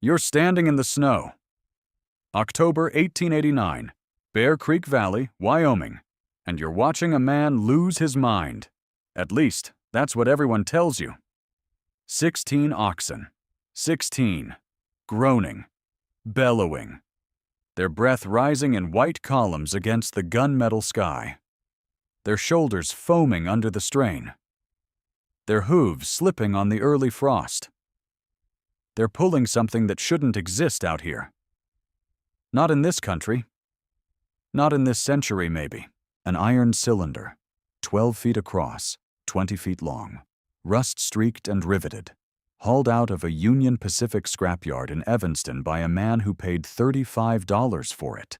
You're standing in the snow. October 1889, Bear Creek Valley, Wyoming, and you're watching a man lose his mind. At least, that's what everyone tells you. 16 oxen. 16. Groaning. Bellowing. Their breath rising in white columns against the gunmetal sky. Their shoulders foaming under the strain. Their hooves slipping on the early frost. They're pulling something that shouldn't exist out here. Not in this country. Not in this century, maybe. An iron cylinder, 12 feet across, 20 feet long, rust-streaked and riveted, hauled out of a Union Pacific scrapyard in Evanston by a man who paid $35 for it.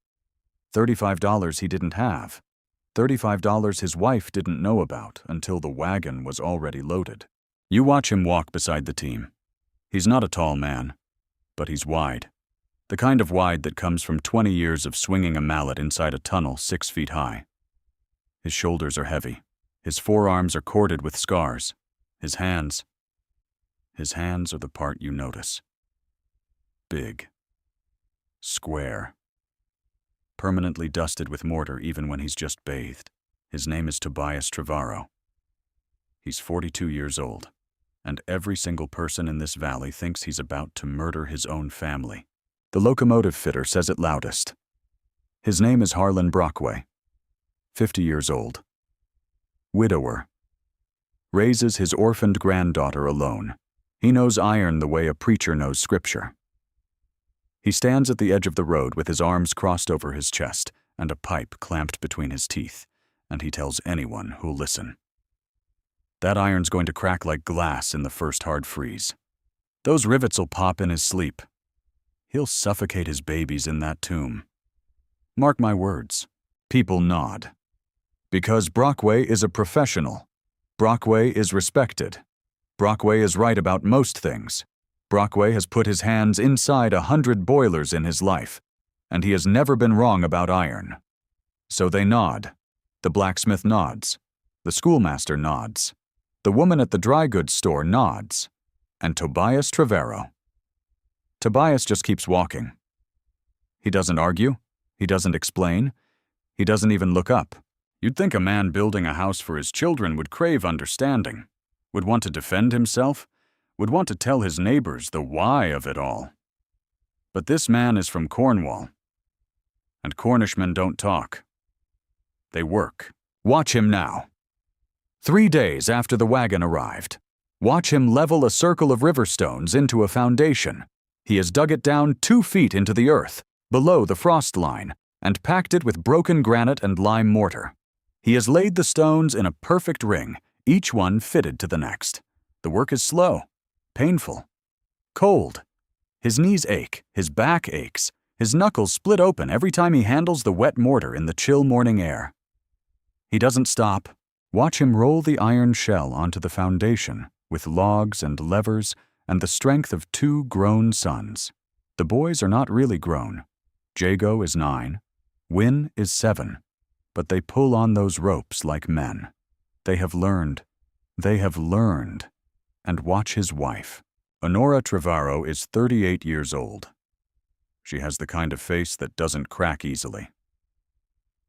$35 he didn't have. $35 his wife didn't know about until the wagon was already loaded. You watch him walk beside the team. He's not a tall man, but he's wide. The kind of wide that comes from 20 years of swinging a mallet inside a tunnel 6 feet high. His shoulders are heavy. His forearms are corded with scars. His hands are the part you notice. Big. Square. Permanently dusted with mortar even when he's just bathed. His name is Tobias Trevarrow. He's 42 years old, and every single person in this valley thinks he's about to murder his own family. The locomotive fitter says it loudest. His name is Harlan Brockway, 50 years old. Widower. Raises his orphaned granddaughter alone. He knows iron the way a preacher knows scripture. He stands at the edge of the road with his arms crossed over his chest and a pipe clamped between his teeth, and he tells anyone who'll listen. That iron's going to crack like glass in the first hard freeze. Those rivets'll pop in his sleep. He'll suffocate his babies in that tomb. Mark my words. People nod. Because Brockway is a professional. Brockway is respected. Brockway is right about most things. Brockway has put his hands inside 100 boilers in his life, and he has never been wrong about iron. So they nod. The blacksmith nods. The schoolmaster nods. The woman at the dry goods store nods. And Tobias Trevarrow. Tobias just keeps walking. He doesn't argue. He doesn't explain. He doesn't even look up. You'd think a man building a house for his children would crave understanding, would want to defend himself, would want to tell his neighbors the why of it all. But this man is from Cornwall, and Cornishmen don't talk. They work. Watch him now. 3 days after the wagon arrived, watch him level a circle of river stones into a foundation. He has dug it down 2 feet into the earth, below the frost line, and packed it with broken granite and lime mortar. He has laid the stones in a perfect ring, each one fitted to the next. The work is slow, painful, cold. His knees ache, his back aches, his knuckles split open every time he handles the wet mortar in the chill morning air. He doesn't stop. Watch him roll the iron shell onto the foundation with logs and levers and the strength of 2 grown sons. The boys are not really grown. Jago is 9, Win is 7, but they pull on those ropes like men. They have learned. And watch his wife. Honora Trevarrow is 38 years old. She has the kind of face that doesn't crack easily.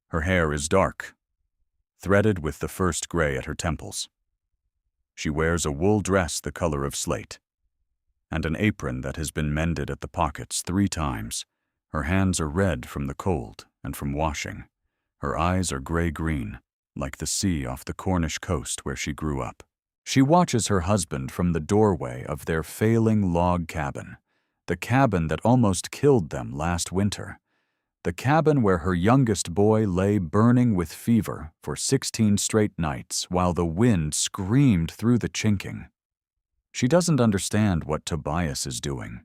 Her hair is dark, threaded with the first gray at her temples. She wears a wool dress the color of slate, and an apron that has been mended at the pockets 3 times. Her hands are red from the cold and from washing. Her eyes are gray-green, like the sea off the Cornish coast where she grew up. She watches her husband from the doorway of their failing log cabin, the cabin that almost killed them last winter, the cabin where her youngest boy lay burning with fever for 16 straight nights while the wind screamed through the chinking. She doesn't understand what Tobias is doing.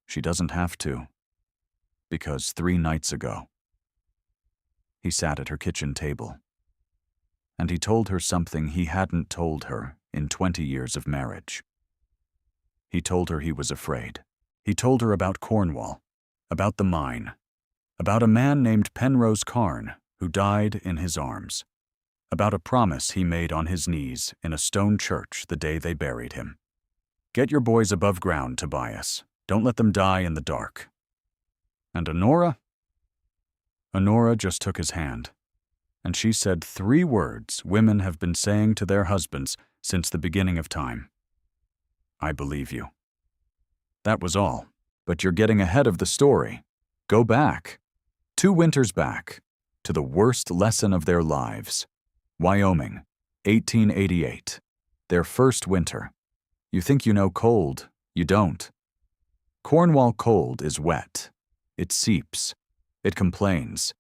She doesn't have to, because 3 nights ago, he sat at her kitchen table, and he told her something he hadn't told her in 20 years of marriage. He told her he was afraid. He told her about Cornwall, about the mine, about a man named Penrose Carn who died in his arms, about a promise he made on his knees in a stone church the day they buried him. Get your boys above ground, Tobias. Don't let them die in the dark. And Honora? Honora just took his hand, and she said 3 words women have been saying to their husbands since the beginning of time. I believe you. That was all. But you're getting ahead of the story. Go back. 2 winters back, to the worst lesson of their lives. Wyoming, 1888. Their first winter. You think you know cold. You don't. Cornwall cold is wet. It seeps. It complains.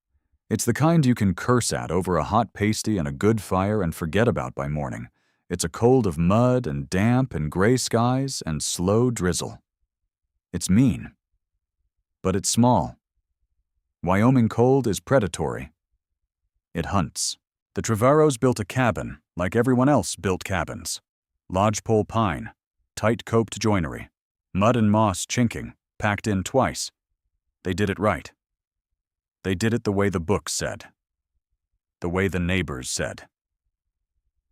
It's the kind you can curse at over a hot pasty and a good fire and forget about by morning. It's a cold of mud and damp and gray skies and slow drizzle. It's mean. But it's small. Wyoming cold is predatory. It hunts. The Trevarrows built a cabin like everyone else built cabins. Lodgepole pine, tight-coped joinery, mud and moss chinking, packed in twice. They did it right. They did it the way the book said. The way the neighbors said.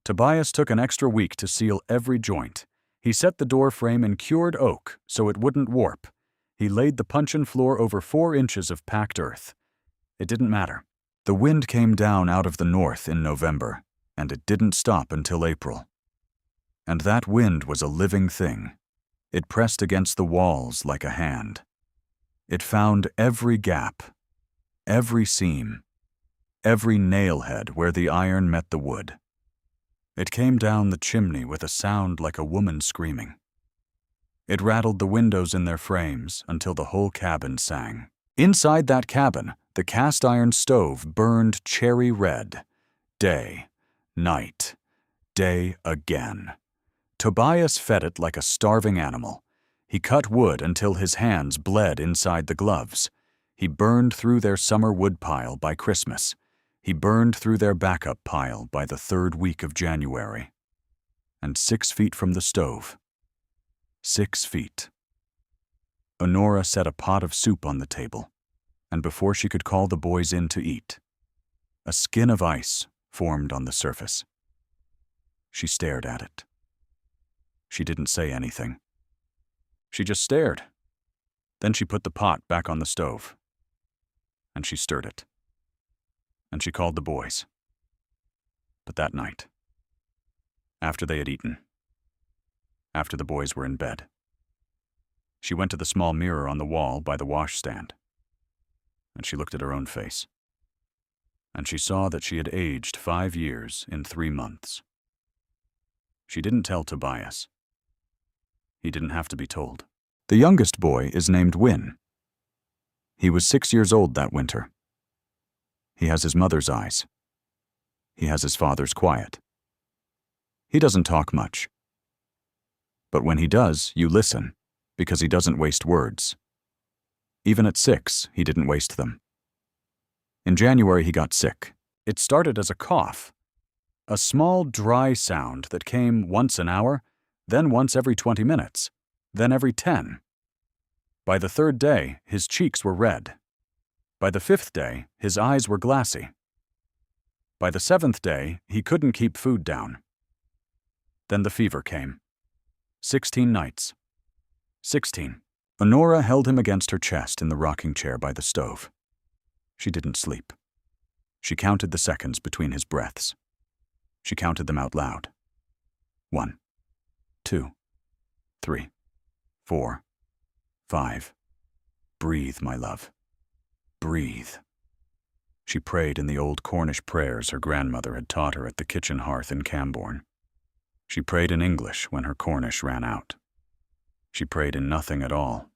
Tobias took an extra week to seal every joint. He set the door frame in cured oak so it wouldn't warp. He laid the puncheon floor over 4 inches of packed earth. It didn't matter. The wind came down out of the north in November, and it didn't stop until April. And that wind was a living thing. It pressed against the walls like a hand. It found every gap, every seam, every nailhead where the iron met the wood. It came down the chimney with a sound like a woman screaming. It rattled the windows in their frames until the whole cabin sang. Inside that cabin, the cast iron stove burned cherry red. Day, night, day again. Tobias fed it like a starving animal. He cut wood until his hands bled inside the gloves. He burned through their summer wood pile by Christmas. He burned through their backup pile by the 3rd week of January. And 6 feet from the stove. 6 feet. Honora set a pot of soup on the table, and before she could call the boys in to eat, a skin of ice formed on the surface. She stared at it. She didn't say anything. She just stared. Then she put the pot back on the stove, and she stirred it. And she called the boys. But that night, after they had eaten, after the boys were in bed, she went to the small mirror on the wall by the washstand, and she looked at her own face, and she saw that she had aged 5 years in 3 months. She didn't tell Tobias. He didn't have to be told. The youngest boy is named Win. He was 6 years old that winter. He has his mother's eyes. He has his father's quiet. He doesn't talk much. But when he does, you listen, because he doesn't waste words. Even at 6, he didn't waste them. In January, he got sick. It started as a cough, a small, dry sound that came once an hour, then once every 20 minutes, then every 10. By the 3rd day, his cheeks were red. By the 5th day, his eyes were glassy. By the 7th day, he couldn't keep food down. Then the fever came. 16 nights. 16. Honora held him against her chest in the rocking chair by the stove. She didn't sleep. She counted the seconds between his breaths. She counted them out loud. 1, 2, 3, 4, 5. Breathe, my love. Breathe. She prayed in the old Cornish prayers her grandmother had taught her at the kitchen hearth in Camborne. She prayed in English when her Cornish ran out. She prayed in nothing at all,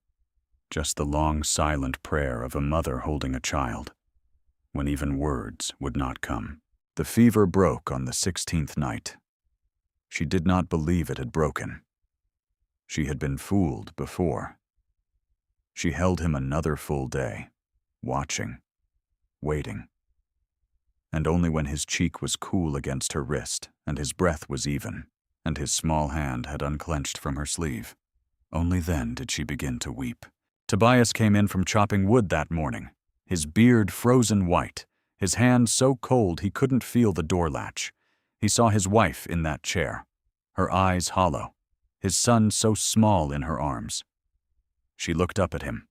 just the long, silent prayer of a mother holding a child, when even words would not come. The fever broke on the 16th night. She did not believe it had broken. She had been fooled before. She held him another full day, watching, waiting. And only when his cheek was cool against her wrist, and his breath was even, and his small hand had unclenched from her sleeve, only then did she begin to weep. Tobias came in from chopping wood that morning, his beard frozen white, his hand so cold he couldn't feel the door latch. He saw his wife in that chair, her eyes hollow, his son so small in her arms. She looked up at him.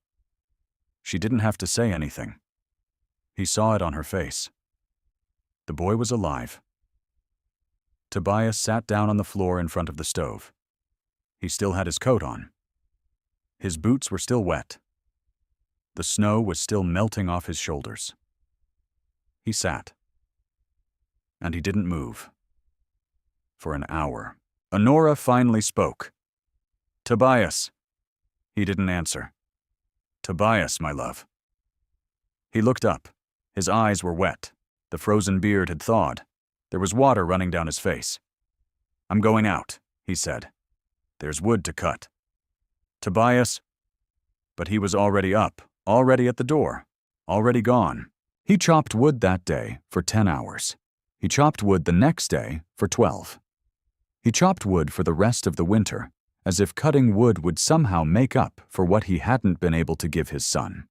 She didn't have to say anything. He saw it on her face. The boy was alive. Tobias sat down on the floor in front of the stove. He still had his coat on. His boots were still wet. The snow was still melting off his shoulders. He sat. And he didn't move. For an hour. Honora finally spoke. "Tobias." He didn't answer. "Tobias, my love." He looked up. His eyes were wet. The frozen beard had thawed. There was water running down his face. "I'm going out," he said. "There's wood to cut." "Tobias." But he was already up, already at the door, already gone. He chopped wood that day for 10 hours. He chopped wood the next day for 12. He chopped wood for the rest of the winter, as if cutting wood would somehow make up for what he hadn't been able to give his son.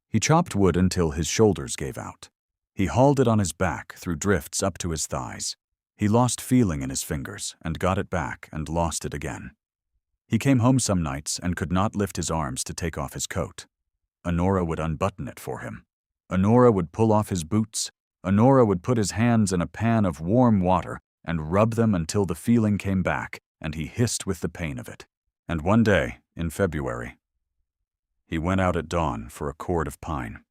He chopped wood until his shoulders gave out. He hauled it on his back through drifts up to his thighs. He lost feeling in his fingers and got it back and lost it again. He came home some nights and could not lift his arms to take off his coat. Honora would unbutton it for him. Honora would pull off his boots. Honora would put his hands in a pan of warm water and rub them until the feeling came back and he hissed with the pain of it. And one day, in February, he went out at dawn for a cord of pine.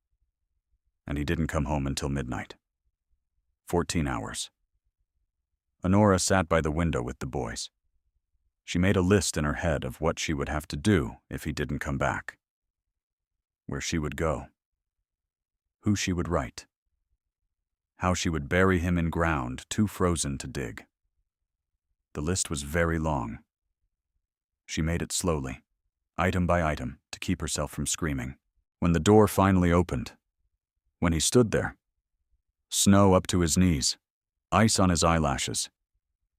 And he didn't come home until midnight. 14 hours. Honora sat by the window with the boys. She made a list in her head of what she would have to do if he didn't come back. Where she would go. Who she would write. How she would bury him in ground too frozen to dig. The list was very long. She made it slowly, item by item, to keep herself from screaming. When the door finally opened, when he stood there, snow up to his knees, ice on his eyelashes,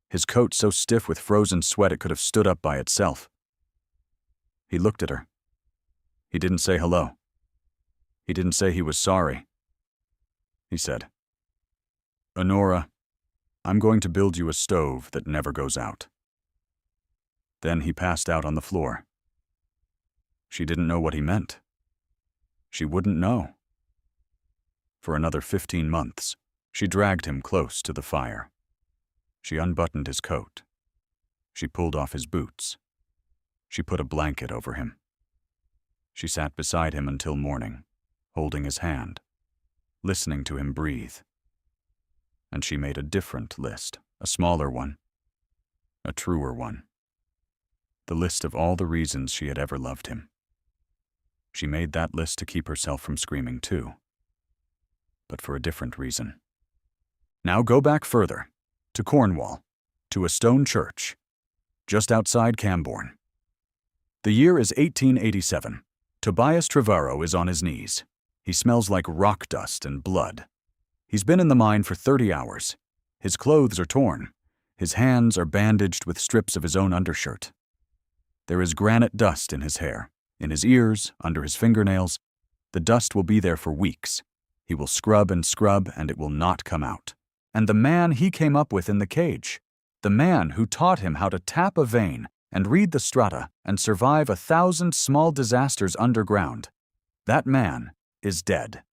his coat so stiff with frozen sweat it could have stood up by itself. He looked at her. He didn't say hello. He didn't say he was sorry. He said, "Honora, I'm going to build you a stove that never goes out." Then he passed out on the floor. She didn't know what he meant. She wouldn't know. For another 15 months, she dragged him close to the fire. She unbuttoned his coat. She pulled off his boots. She put a blanket over him. She sat beside him until morning, holding his hand, listening to him breathe. And she made a different list, a smaller one, a truer one. The list of all the reasons she had ever loved him. She made that list to keep herself from screaming too, but for a different reason. Now go back further, to Cornwall, to a stone church, just outside Camborne. The year is 1887. Tobias Trevarrow is on his knees. He smells like rock dust and blood. He's been in the mine for 30 hours. His clothes are torn. His hands are bandaged with strips of his own undershirt. There is granite dust in his hair, in his ears, under his fingernails. The dust will be there for weeks. He will scrub and it will not come out. And the man he came up with in the cage, the man who taught him how to tap a vein and read the strata and survive 1,000 small disasters underground, that man is dead.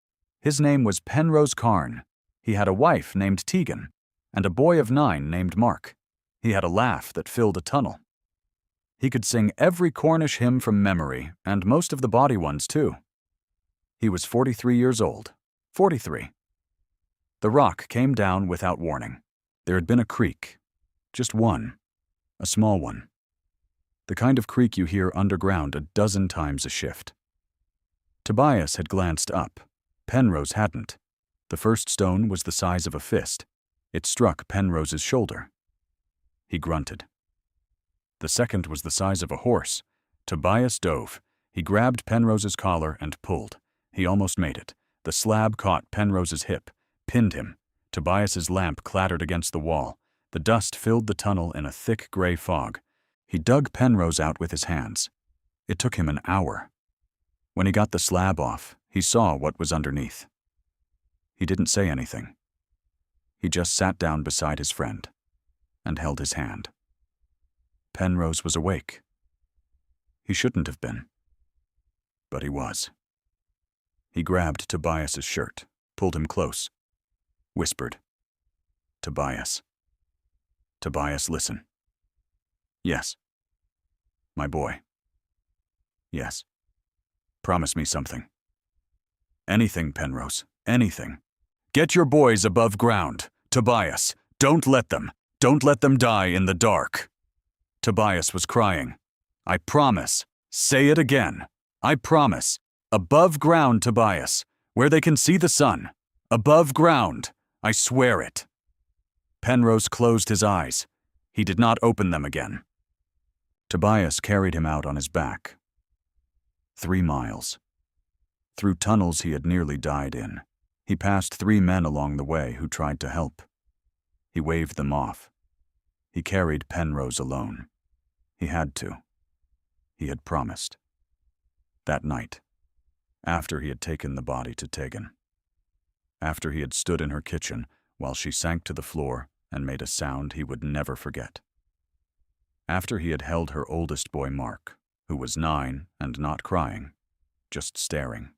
His name was Penrose Carn. He had a wife named Tegan, and a boy of 9 named Mark. He had a laugh that filled a tunnel. He could sing every Cornish hymn from memory, and most of the bawdy ones too. He was 43 years old. 43. The rock came down without warning. There had been a creak. Just one. A small one. The kind of creak you hear underground a dozen times a shift. Tobias had glanced up. Penrose hadn't. The first stone was the size of a fist. It struck Penrose's shoulder. He grunted. The second was the size of a horse. Tobias dove. He grabbed Penrose's collar and pulled. He almost made it. The slab caught Penrose's hip, pinned him. Tobias's lamp clattered against the wall. The dust filled the tunnel in a thick gray fog. He dug Penrose out with his hands. It took him an hour. When he got the slab off, he saw what was underneath. He didn't say anything. He just sat down beside his friend and held his hand. Penrose was awake. He shouldn't have been. But he was. He grabbed Tobias's shirt, pulled him close, whispered, "Tobias. Tobias, listen. Yes. My boy. Yes. Promise me something. Anything, Penrose. Anything. Get your boys above ground. Tobias, don't let them die in the dark." Tobias was crying. "I promise. Say it again. I promise. Above ground, Tobias, where they can see the sun. Above ground. I swear it." Penrose closed his eyes. He did not open them again. Tobias carried him out on his back. 3 miles. Through tunnels he had nearly died in. He passed 3 men along the way who tried to help. He waved them off. He carried Penrose alone. He had to. He had promised. That night, after he had taken the body to Tegan, after he had stood in her kitchen while she sank to the floor and made a sound he would never forget, after he had held her oldest boy Mark, who was 9 and not crying, just staring.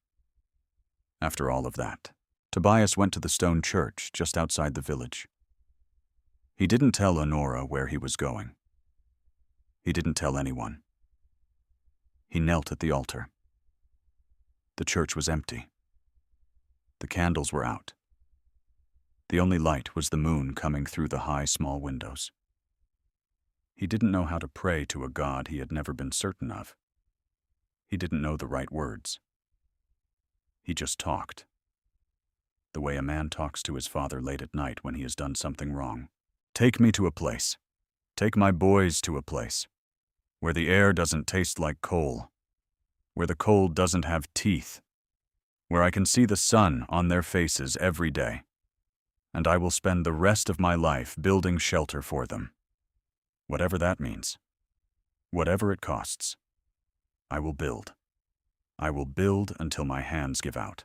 After all of that, Tobias went to the stone church just outside the village. He didn't tell Honora where he was going. He didn't tell anyone. He knelt at the altar. The church was empty. The candles were out. The only light was the moon coming through the high, small windows. He didn't know how to pray to a God he had never been certain of. He didn't know the right words. He just talked. The way a man talks to his father late at night when he has done something wrong. "Take me to a place. Take my boys to a place. Where the air doesn't taste like coal. Where the coal doesn't have teeth. Where I can see the sun on their faces every day. And I will spend the rest of my life building shelter for them. Whatever that means. Whatever it costs. I will build. I will build until my hands give out.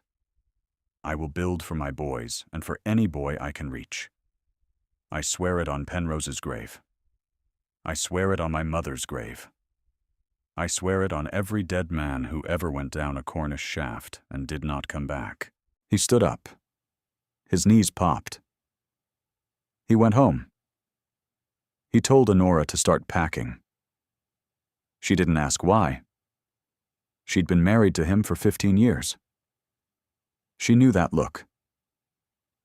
I will build for my boys and for any boy I can reach. I swear it on Penrose's grave. I swear it on my mother's grave. I swear it on every dead man who ever went down a Cornish shaft and did not come back." He stood up. His knees popped. He went home. He told Honora to start packing. She didn't ask why. She'd been married to him for 15 years. She knew that look.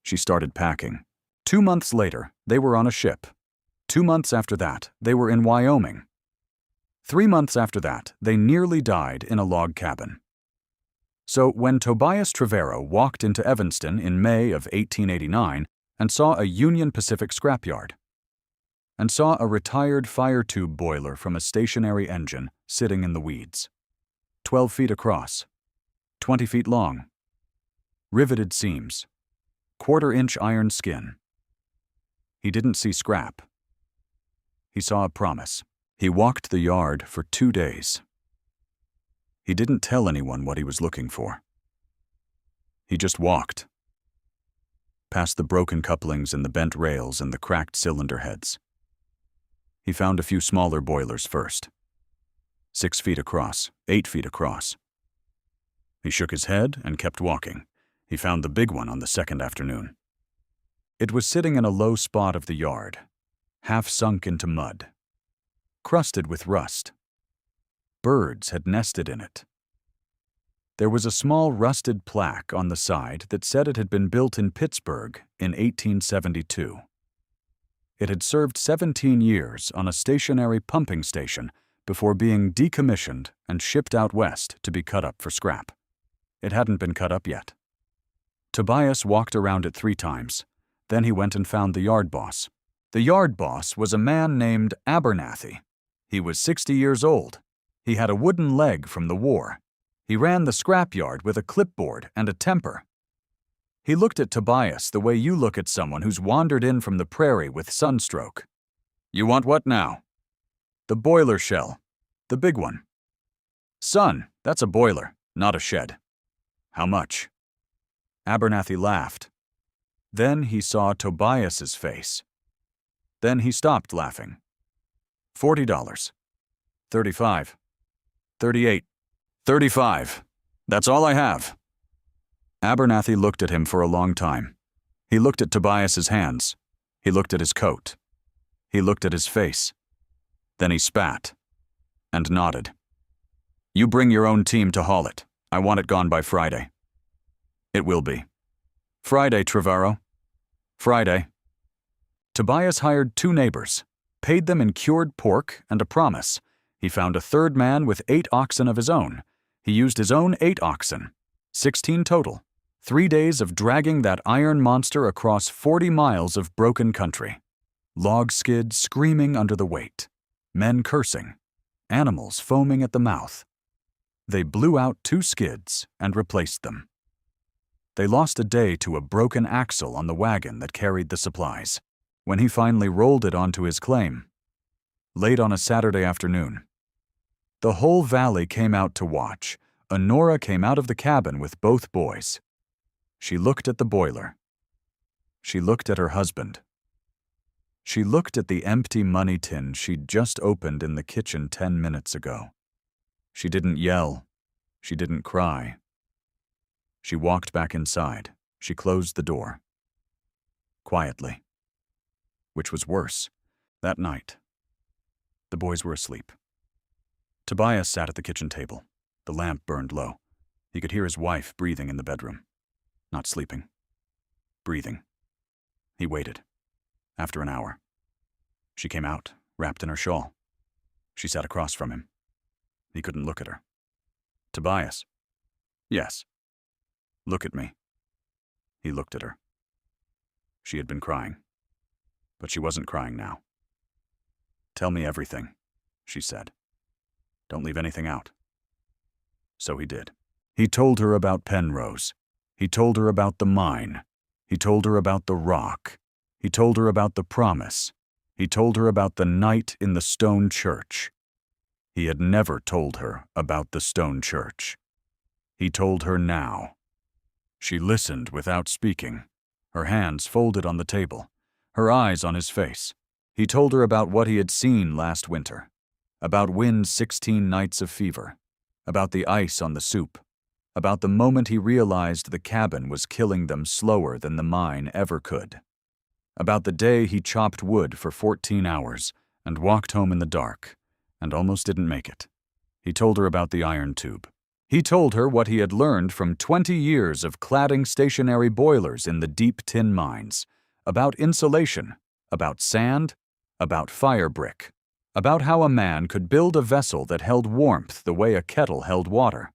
She started packing. 2 months later, they were on a ship. 2 months after that, they were in Wyoming. 3 months after that, they nearly died in a log cabin. So when Tobias Trevarrow walked into Evanston in May of 1889 and saw a Union Pacific scrapyard, and saw a retired fire tube boiler from a stationary engine sitting in the weeds, 12 feet across, 20 feet long, riveted seams, 1/4-inch iron skin. He didn't see scrap. He saw a promise. He walked the yard for 2 days. He didn't tell anyone what he was looking for. He just walked. Past the broken couplings and the bent rails and the cracked cylinder heads. He found a few smaller boilers first. 6 feet across, 8 feet across. He shook his head and kept walking. He found the big one on the second afternoon. It was sitting in a low spot of the yard, half sunk into mud, crusted with rust. Birds had nested in it. There was a small rusted plaque on the side that said it had been built in Pittsburgh in 1872. It had served 17 years on a stationary pumping station before being decommissioned and shipped out west to be cut up for scrap. It hadn't been cut up yet. Tobias walked around it 3 times. Then he went and found the yard boss. The yard boss was a man named Abernathy. He was 60 years old. He had a wooden leg from the war. He ran the scrapyard with a clipboard and a temper. He looked at Tobias the way you look at someone who's wandered in from the prairie with sunstroke. "You want what now?" "The boiler shell. The big one." "Son, that's a boiler, not a shed." "How much?" Abernathy laughed. Then he saw Tobias's face. Then he stopped laughing. $40. 35. 38. 35. That's all I have." Abernathy looked at him for a long time. He looked at Tobias's hands. He looked at his coat. He looked at his face. Then he spat and nodded. "You bring your own team to haul it. I want it gone by Friday." "It will be." "Friday, Trevarrow." "Friday." Tobias hired 2 neighbors, paid them in cured pork and a promise. He found a third man with 8 oxen of his own. He used his own 8 oxen, 16 total. 3 days of dragging that iron monster across 40 miles of broken country. Log skids screaming under the weight. Men cursing. Animals foaming at the mouth. They blew out 2 skids and replaced them. They lost a day to a broken axle on the wagon that carried the supplies, when he finally rolled it onto his claim. Late on a Saturday afternoon. The whole valley came out to watch. Honora came out of the cabin with both boys. She looked at the boiler. She looked at her husband. She looked at the empty money tin she'd just opened in the kitchen 10 minutes ago. She didn't yell. She didn't cry. She walked back inside. She closed the door. Quietly. Which was worse, that night. The boys were asleep. Tobias sat at the kitchen table. The lamp burned low. He could hear his wife breathing in the bedroom. Not sleeping. Breathing. He waited. After an hour. She came out, wrapped in her shawl. She sat across from him. He couldn't look at her. "Tobias." "Yes." "Look at me." He looked at her. She had been crying. But she wasn't crying now. "Tell me everything," she said. "Don't leave anything out." So he did. He told her about Penrose. He told her about the mine. He told her about the rock. He told her about the promise. He told her about the night in the stone church. He had never told her about the stone church. He told her now. She listened without speaking, her hands folded on the table, her eyes on his face. He told her about what he had seen last winter, about Wynn's 16 nights of fever, about the ice on the soup, about the moment he realized the cabin was killing them slower than the mine ever could, about the day he chopped wood for 14 hours and walked home in the dark and almost didn't make it. He told her about the iron tube. He told her what he had learned from 20 years of cladding stationary boilers in the deep tin mines, about insulation, about sand, about fire brick, about how a man could build a vessel that held warmth the way a kettle held water,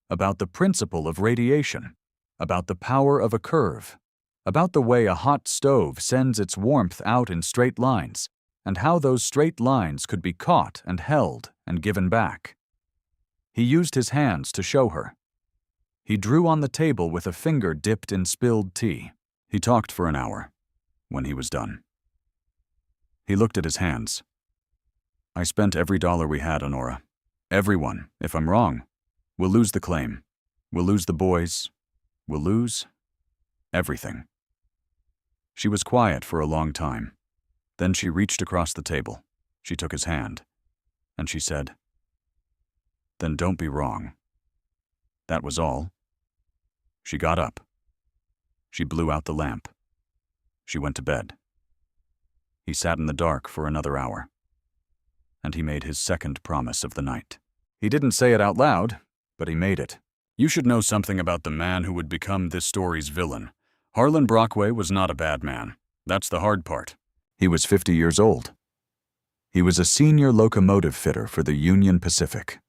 about the principle of radiation, about the power of a curve, about the way a hot stove sends its warmth out in straight lines, and how those straight lines could be caught and held and given back. He used his hands to show her. He drew on the table with a finger dipped in spilled tea. He talked for an hour. When he was done, he looked at his hands. "I spent every dollar we had, Honora. Everyone, if I'm wrong. We'll lose the claim. We'll lose the boys. We'll lose everything." She was quiet for a long time. Then she reached across the table. She took his hand, and she said, "Then don't be wrong." That was all. She got up. She blew out the lamp. She went to bed. He sat in the dark for another hour. And he made his second promise of the night. He didn't say it out loud, but he made it. You should know something about the man who would become this story's villain. Harlan Brockway was not a bad man. That's the hard part. He was 50 years old. He was a senior locomotive fitter for the Union Pacific.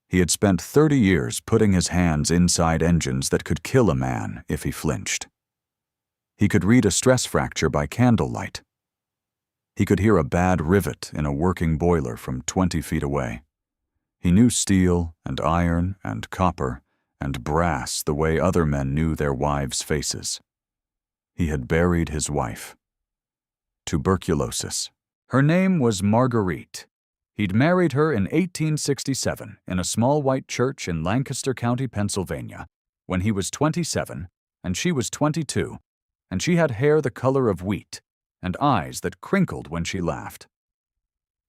He had spent 30 years putting his hands inside engines that could kill a man if he flinched. He could read a stress fracture by candlelight. He could hear a bad rivet in a working boiler from 20 feet away. He knew steel and iron and copper and brass the way other men knew their wives' faces. He had buried his wife. Tuberculosis. Her name was Marguerite. He'd married her in 1867 in a small white church in Lancaster County, Pennsylvania, when he was 27 and she was 22, and she had hair the color of wheat and eyes that crinkled when she laughed.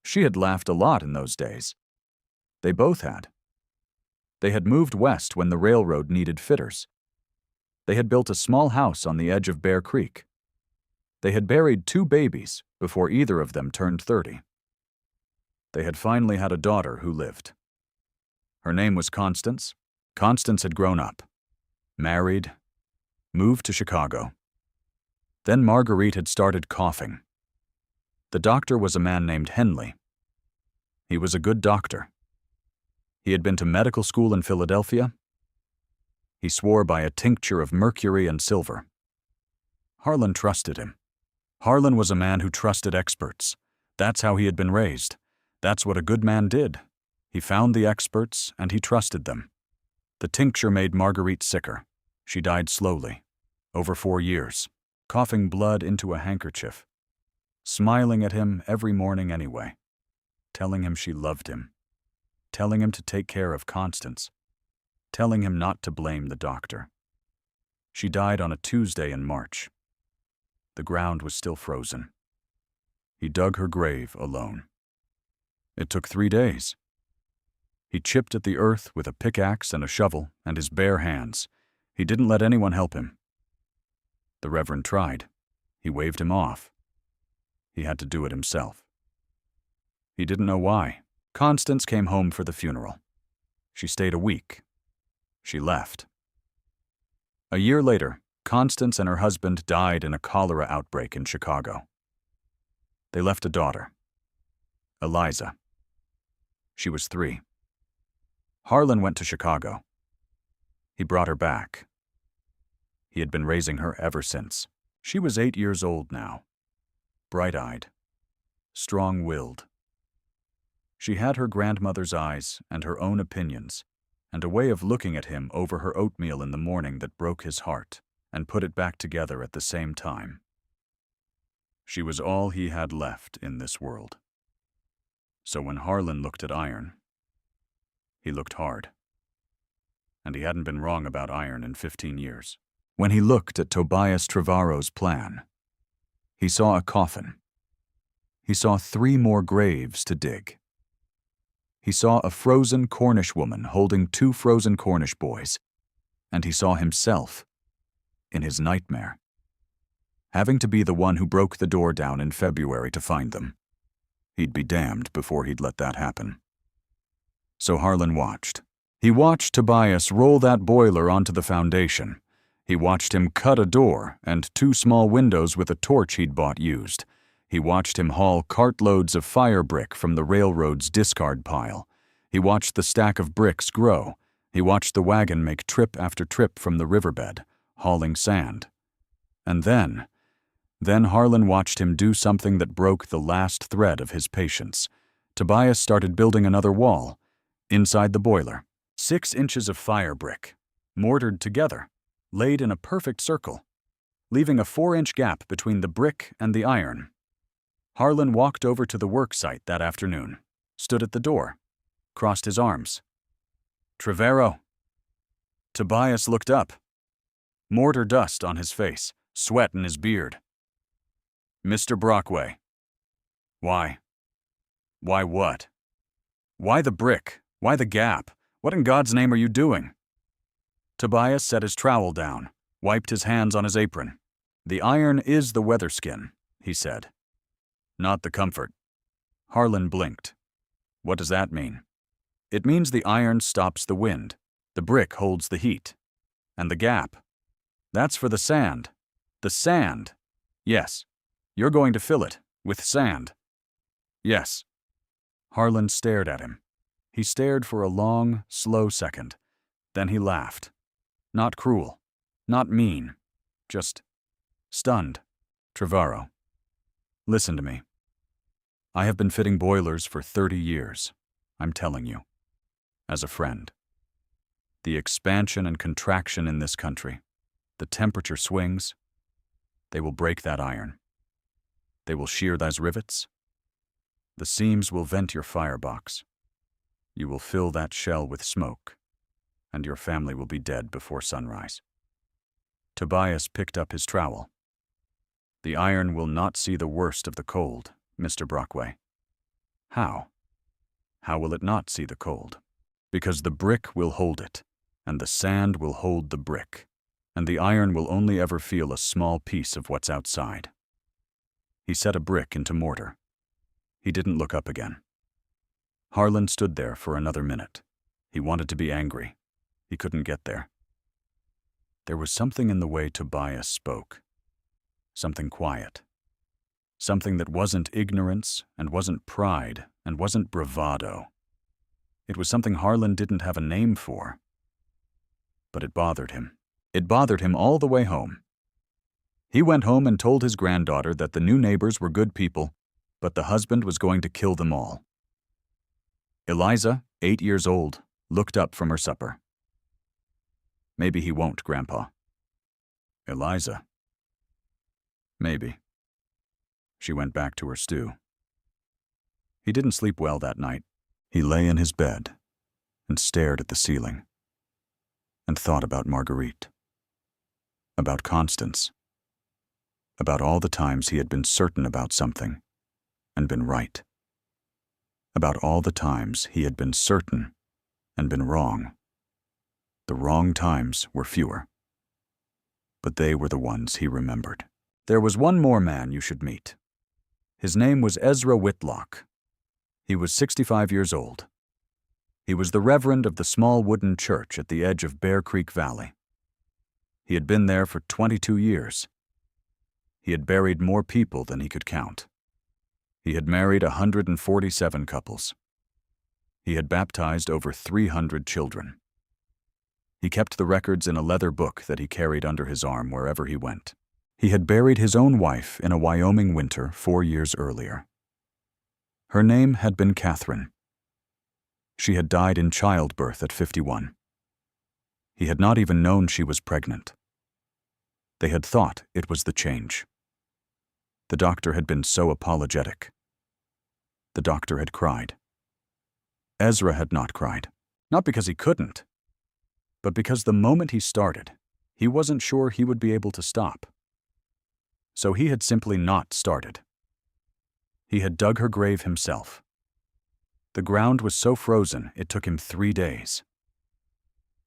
She had laughed a lot in those days. They both had. They had moved west when the railroad needed fitters. They had built a small house on the edge of Bear Creek. They had buried 2 babies before either of them turned 30. They had finally had a daughter who lived. Her name was Constance. Constance had grown up, married, moved to Chicago. Then Marguerite had started coughing. The doctor was a man named Henley. He was a good doctor. He had been to medical school in Philadelphia. He swore by a tincture of mercury and silver. Harlan trusted him. Harlan was a man who trusted experts. That's how he had been raised. That's what a good man did. He found the experts and he trusted them. The tincture made Marguerite sicker. She died slowly, over 4 years, coughing blood into a handkerchief, smiling at him every morning anyway, telling him she loved him, telling him to take care of Constance, telling him not to blame the doctor. She died on a Tuesday in March. The ground was still frozen. He dug her grave alone. It took 3 days. He chipped at the earth with a pickaxe and a shovel and his bare hands. He didn't let anyone help him. The Reverend tried. He waved him off. He had to do it himself. He didn't know why. Constance came home for the funeral. She stayed a week. She left. A year later, Constance and her husband died in a cholera outbreak in Chicago. They left a daughter, Eliza. She was 3. Harlan went to Chicago. He brought her back. He had been raising her ever since. She was 8 years old now, bright-eyed, strong-willed. She had her grandmother's eyes and her own opinions, and a way of looking at him over her oatmeal in the morning that broke his heart and put it back together at the same time. She was all he had left in this world. So when Harlan looked at iron, he looked hard. And he hadn't been wrong about iron in 15 years. When he looked at Tobias Trevarrow's plan, he saw a coffin. He saw 3 more graves to dig. He saw a frozen Cornish woman holding 2 frozen Cornish boys, and he saw himself, in his nightmare, having to be the one who broke the door down in February to find them. He'd be damned before he'd let that happen. So Harlan watched. He watched Tobias roll that boiler onto the foundation. He watched him cut a door and 2 small windows with a torch he'd bought used. He watched him haul cartloads of fire brick from the railroad's discard pile. He watched the stack of bricks grow. He watched the wagon make trip after trip from the riverbed, hauling sand. And then Harlan watched him do something that broke the last thread of his patience. Tobias started building another wall, inside the boiler. 6 inches of fire brick, mortared together, laid in a perfect circle, leaving a 4-inch gap between the brick and the iron. Harlan walked over to the work site that afternoon, stood at the door, crossed his arms. "Trevarrow." Tobias looked up. Mortar dust on his face, sweat in his beard. "Mr. Brockway." "Why?" "Why what?" "Why the brick? Why the gap? What in God's name are you doing?" Tobias set his trowel down, wiped his hands on his apron. "The iron is the weather skin," he said. "Not the comfort." Harlan blinked. "What does that mean?" "It means the iron stops the wind. The brick holds the heat. And the gap. That's for the sand. The sand. Yes. You're going to fill it with sand." "Yes." Harlan stared at him. He stared for a long, slow second. Then he laughed. Not cruel. Not mean. Just stunned. "Trevarrow, listen to me. I have been fitting boilers for 30 years. I'm telling you. As a friend. The expansion and contraction in this country, the temperature swings, they will break that iron. They will shear those rivets. The seams will vent your firebox. You will fill that shell with smoke, and your family will be dead before sunrise." Tobias picked up his trowel. "The iron will not see the worst of the cold, Mr. Brockway." "How? How will it not see the cold?" Because the brick will hold it, and the sand will hold the brick, and the iron will only ever feel a small piece of what's outside. He set a brick into mortar. He didn't look up again. Harlan stood there for another minute. He wanted to be angry. He couldn't get there. There was something in the way Tobias spoke. Something quiet. Something that wasn't ignorance and wasn't pride and wasn't bravado. It was something Harlan didn't have a name for. But it bothered him. It bothered him all the way home. He went home and told his granddaughter that the new neighbors were good people, but the husband was going to kill them all. Eliza, 8 years old, looked up from her supper. Maybe he won't, Grandpa. Eliza. Maybe. She went back to her stew. He didn't sleep well that night. He lay in his bed and stared at the ceiling and thought about Marguerite, about Constance, about all the times he had been certain about something and been right, about all the times he had been certain and been wrong. The wrong times were fewer, but they were the ones he remembered. There was one more man you should meet. His name was Ezra Whitlock. He was 65 years old. He was the reverend of the small wooden church at the edge of Bear Creek Valley. He had been there for 22 years. He had buried more people than he could count. He had married 147 couples. He had baptized over 300 children. He kept the records in a leather book that he carried under his arm wherever he went. He had buried his own wife in a Wyoming winter 4 years earlier. Her name had been Catherine. She had died in childbirth at 51. He had not even known she was pregnant. They had thought it was the change. The doctor had been so apologetic. The doctor had cried. Ezra had not cried, not because he couldn't, but because the moment he started, he wasn't sure he would be able to stop. So he had simply not started. He had dug her grave himself. The ground was so frozen it took him 3 days.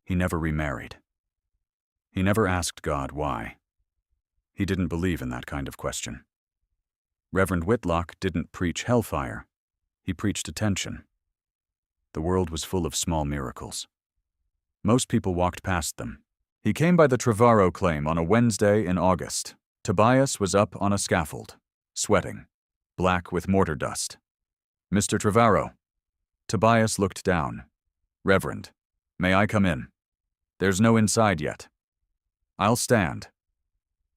He never remarried. He never asked God why. He didn't believe in that kind of question. Reverend Whitlock didn't preach hellfire. He preached attention. The world was full of small miracles. Most people walked past them. He came by the Trevarrow claim on a Wednesday in August. Tobias was up on a scaffold, sweating, black with mortar dust. Mr. Trevarrow. Tobias looked down. Reverend, may I come in? There's no inside yet. I'll stand.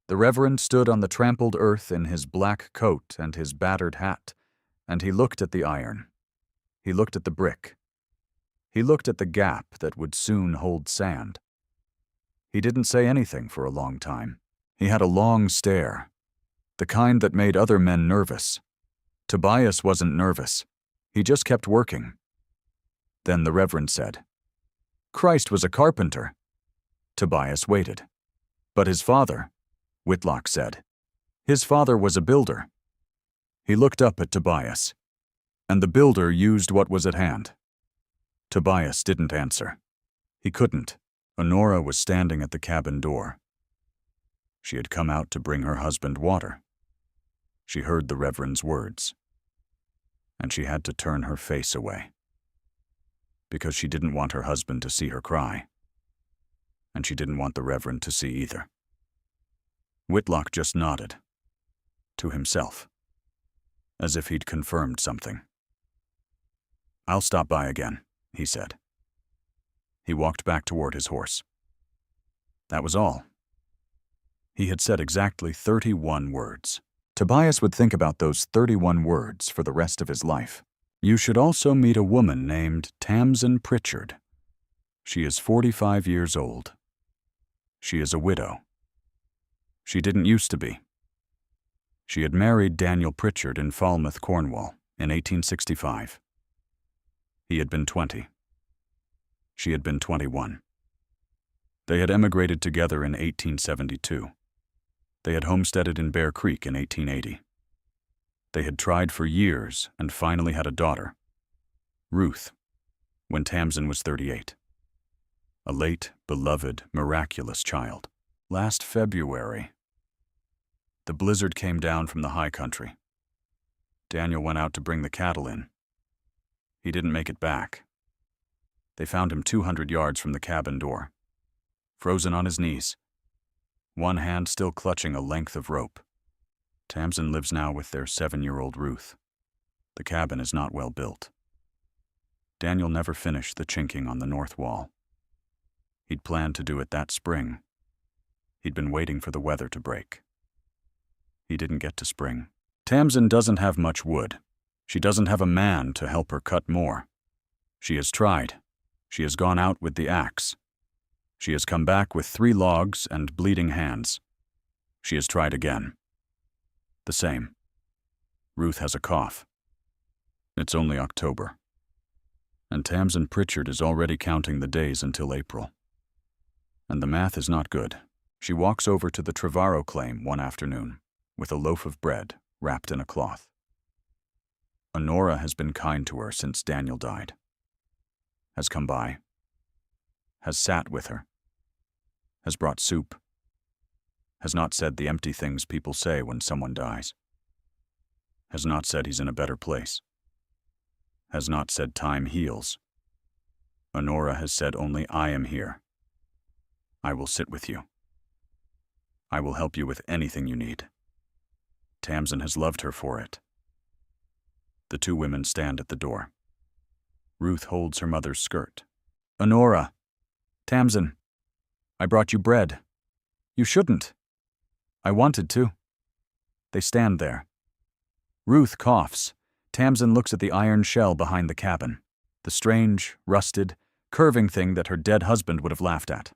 The Reverend stood on the trampled earth in his black coat and his battered hat, and he looked at the iron. He looked at the brick. He looked at the gap that would soon hold sand. He didn't say anything for a long time. He had a long stare, the kind that made other men nervous. Tobias wasn't nervous. He just kept working. Then the Reverend said, "Christ was a carpenter." Tobias waited. "But his father," Whitlock said. "His father was a builder." He looked up at Tobias, and the builder used what was at hand. Tobias didn't answer. He couldn't. Honora was standing at the cabin door. She had come out to bring her husband water. She heard the Reverend's words, and she had to turn her face away, because she didn't want her husband to see her cry, and she didn't want the Reverend to see either. Whitlock just nodded, to himself, as if he'd confirmed something. "I'll stop by again," he said. He walked back toward his horse. That was all. He had said exactly 31 words. Tobias would think about those 31 words for the rest of his life. You should also meet a woman named Tamsin Pritchard. She is 45 years old. She is a widow. She didn't used to be. She had married Daniel Pritchard in Falmouth, Cornwall, in 1865. He had been 20. She had been 21. They had emigrated together in 1872. They had homesteaded in Bear Creek in 1880. They had tried for years and finally had a daughter, Ruth. when Tamsin was 38. A late, beloved, miraculous child. Last February, the blizzard came down from the high country. Daniel went out to bring the cattle in. He didn't make it back. They found him 200 yards from the cabin door, frozen on his knees, one hand still clutching a length of rope. Tamsin lives now with their 7-year-old Ruth. The cabin is not well built. Daniel never finished the chinking on the north wall. He'd planned to do it that spring. He'd been waiting for the weather to break. He didn't get to spring. Tamsin doesn't have much wood. She doesn't have a man to help her cut more. She has tried. She has gone out with the axe. She has come back with 3 logs and bleeding hands. She has tried again. The same. Ruth has a cough. It's only October. And Tamsin Pritchard is already counting the days until April. And the math is not good. She walks over to the Trevarrow claim one afternoon with a loaf of bread wrapped in a cloth. Honora has been kind to her since Daniel died. Has come by. Has sat with her. Has brought soup. Has not said the empty things people say when someone dies. Has not said he's in a better place. Has not said time heals. Honora has said only, I am here. I will sit with you. I will help you with anything you need. Tamsin has loved her for it. The 2 women stand at the door. Ruth holds her mother's skirt. Honora, Tamsin, I brought you bread. You shouldn't. I wanted to. They stand there. Ruth coughs. Tamsin looks at the iron shell behind the cabin, the strange, rusted, curving thing that her dead husband would have laughed at.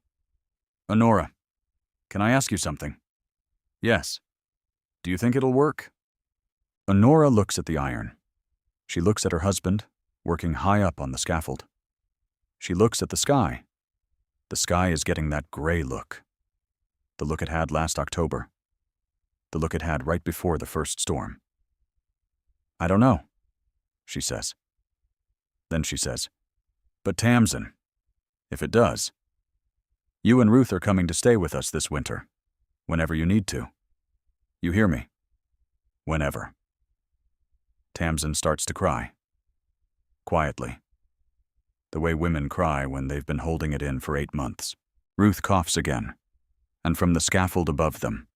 Honora, can I ask you something? Yes. Do you think it'll work? Honora looks at the iron. She looks at her husband, working high up on the scaffold. She looks at the sky. The sky is getting that gray look. The look it had last October. The look it had right before the first storm. I don't know, she says. Then she says, but Tamsin, if it does, you and Ruth are coming to stay with us this winter, whenever you need to. You hear me? Whenever. Tamsin starts to cry. Quietly. The way women cry when they've been holding it in for 8 months. Ruth coughs again, and from the scaffold above them,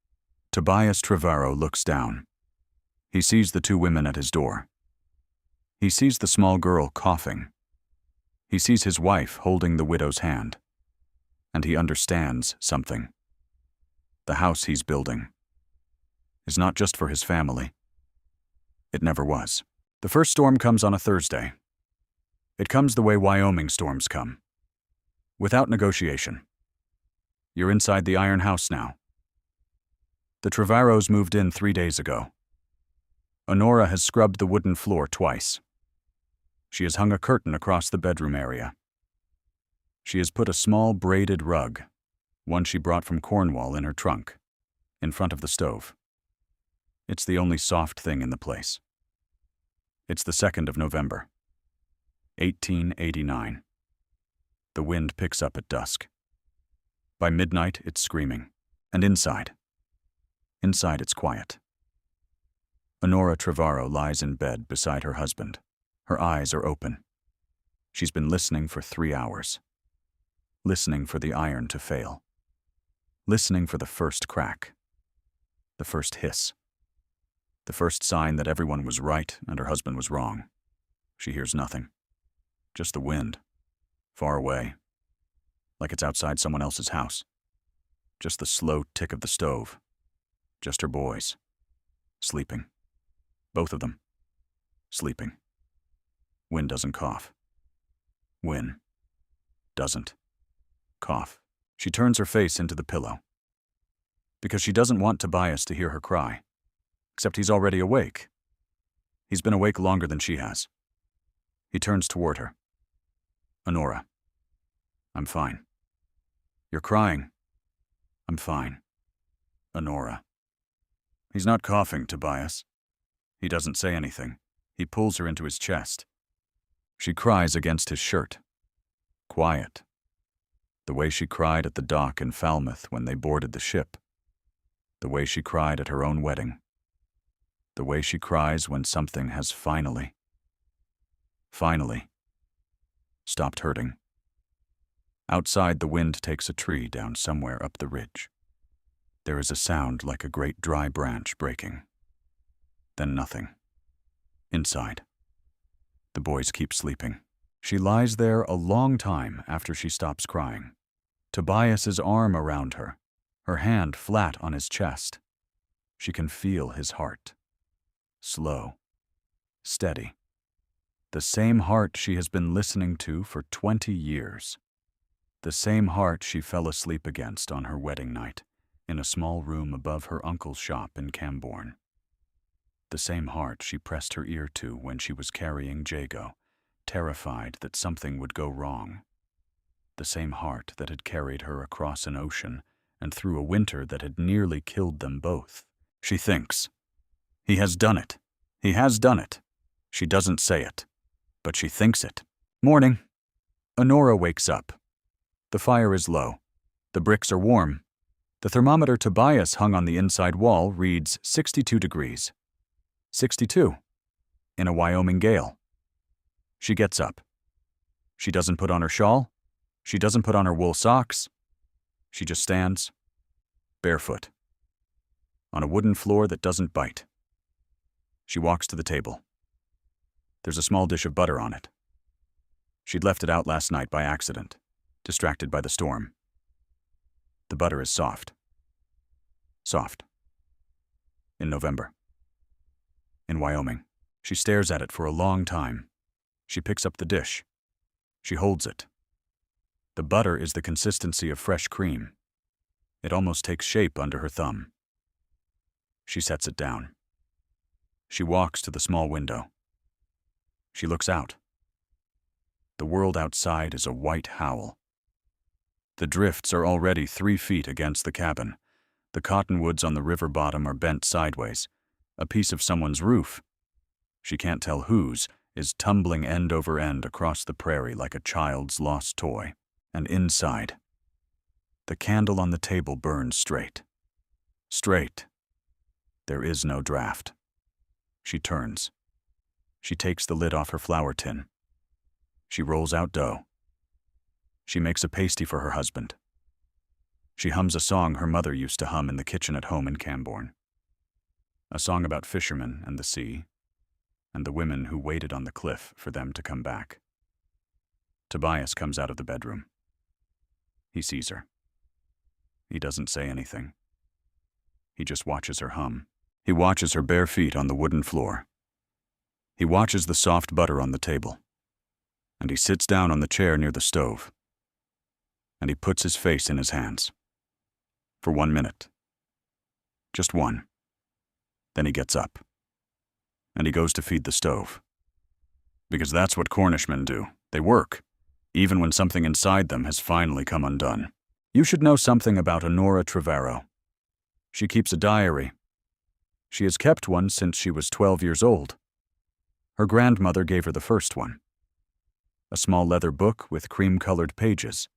Tobias Trevarrow looks down. He sees the 2 women at his door. He sees the small girl coughing. He sees his wife holding the widow's hand. And he understands something. The house he's building is not just for his family. It never was. The first storm comes on a Thursday. It comes the way Wyoming storms come. Without negotiation. You're inside the iron house now. The Trevarrows moved in 3 days ago. Honora has scrubbed the wooden floor twice. She has hung a curtain across the bedroom area. She has put a small braided rug, one she brought from Cornwall, in her trunk, in front of the stove. It's the only soft thing in the place. It's the 2nd of November, 1889. The wind picks up at dusk. By midnight, it's screaming. And inside it's quiet. Honora Trevarrow lies in bed beside her husband. Her eyes are open. She's been listening for 3 hours. Listening for the iron to fail. Listening for the first crack. The first hiss. The first sign that everyone was right and her husband was wrong. She hears nothing. Just the wind. Far away. Like it's outside someone else's house. Just the slow tick of the stove. Just her boys. Sleeping. Both of them. Sleeping. Wynn doesn't cough. Wynn doesn't cough. She turns her face into the pillow. Because she doesn't want Tobias to hear her cry. Except he's already awake. He's been awake longer than she has. He turns toward her. Honora. I'm fine. You're crying. I'm fine. Honora. He's not coughing, Tobias. He doesn't say anything. He pulls her into his chest. She cries against his shirt. Quiet. The way she cried at the dock in Falmouth when they boarded the ship. The way she cried at her own wedding. The way she cries when something has finally stopped hurting. Outside, the wind takes a tree down somewhere up the ridge. There is a sound like a great dry branch breaking. Then nothing. Inside. The boys keep sleeping. She lies there a long time after she stops crying. Tobias's arm around her, her hand flat on his chest. She can feel his heart. Slow. Steady. The same heart she has been listening to for 20 years. The same heart she fell asleep against on her wedding night, in a small room above her uncle's shop in Camborne. The same heart she pressed her ear to when she was carrying Jago, terrified that something would go wrong. The same heart that had carried her across an ocean and through a winter that had nearly killed them both. She thinks, "He has done it. He has done it." She doesn't say it, but she thinks it. Morning. Honora wakes up. The fire is low. The bricks are warm. The thermometer Tobias hung on the inside wall reads 62 degrees. 62. In a Wyoming gale. She gets up. She doesn't put on her shawl. She doesn't put on her wool socks. She just stands, barefoot, on a wooden floor that doesn't bite. She walks to the table. There's a small dish of butter on it. She'd left it out last night by accident, distracted by the storm. The butter is soft. Soft. In November. In Wyoming. She stares at it for a long time. She picks up the dish. She holds it. The butter is the consistency of fresh cream. It almost takes shape under her thumb. She sets it down. She walks to the small window. She looks out. The world outside is a white howl. The drifts are already 3 feet against the cabin. The cottonwoods on the river bottom are bent sideways. A piece of someone's roof, she can't tell whose, is tumbling end over end across the prairie like a child's lost toy. And inside, the candle on the table burns straight. Straight. There is no draft. She turns. She takes the lid off her flour tin. She rolls out dough. She makes a pasty for her husband. She hums a song her mother used to hum in the kitchen at home in Camborne. A song about fishermen and the sea, and the women who waited on the cliff for them to come back. Tobias comes out of the bedroom. He sees her. He doesn't say anything. He just watches her hum. He watches her bare feet on the wooden floor. He watches the soft butter on the table. And he sits down on the chair near the stove. And he puts his face in his hands. For 1 minute. Just one. Then he gets up. And he goes to feed the stove. Because that's what Cornishmen do. They work, even when something inside them has finally come undone. You should know something about Honora Trevarrow. She keeps a diary. She has kept one since she was 12 years old. Her grandmother gave her the first one. A small leather book with cream-colored pages.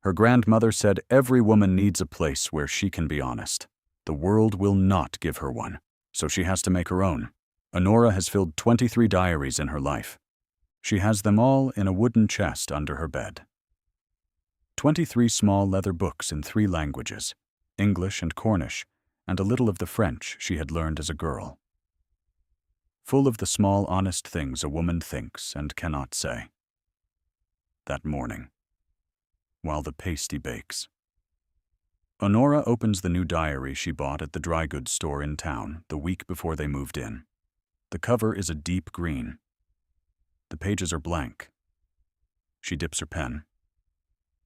Her grandmother said every woman needs a place where she can be honest. The world will not give her one, so she has to make her own. Honora has filled 23 diaries in her life. She has them all in a wooden chest under her bed. 23 small leather books in 3 languages, English and Cornish, and a little of the French she had learned as a girl. Full of the small, honest things a woman thinks and cannot say. That morning, while the pasty bakes. Honora opens the new diary she bought at the dry goods store in town the week before they moved in. The cover is a deep green. The pages are blank. She dips her pen.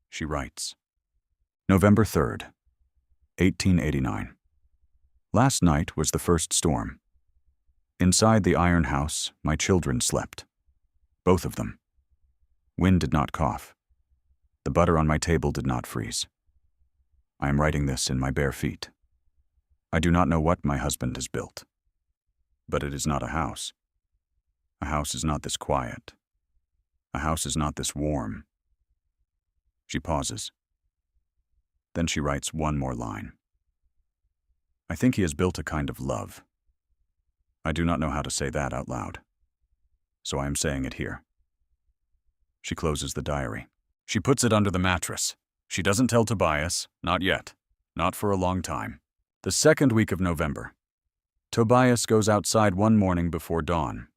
She writes. November 3rd, 1889. Last night was the first storm. Inside the iron house, my children slept. Both of them. Wind did not cough. The butter on my table did not freeze. I am writing this in my bare feet. I do not know what my husband has built. But it is not a house. A house is not this quiet. A house is not this warm. She pauses. Then she writes one more line. I think he has built a kind of love. I do not know how to say that out loud, so I am saying it here. She closes the diary. She puts it under the mattress. She doesn't tell Tobias, not yet, not for a long time. The second week of November. Tobias goes outside one morning before dawn.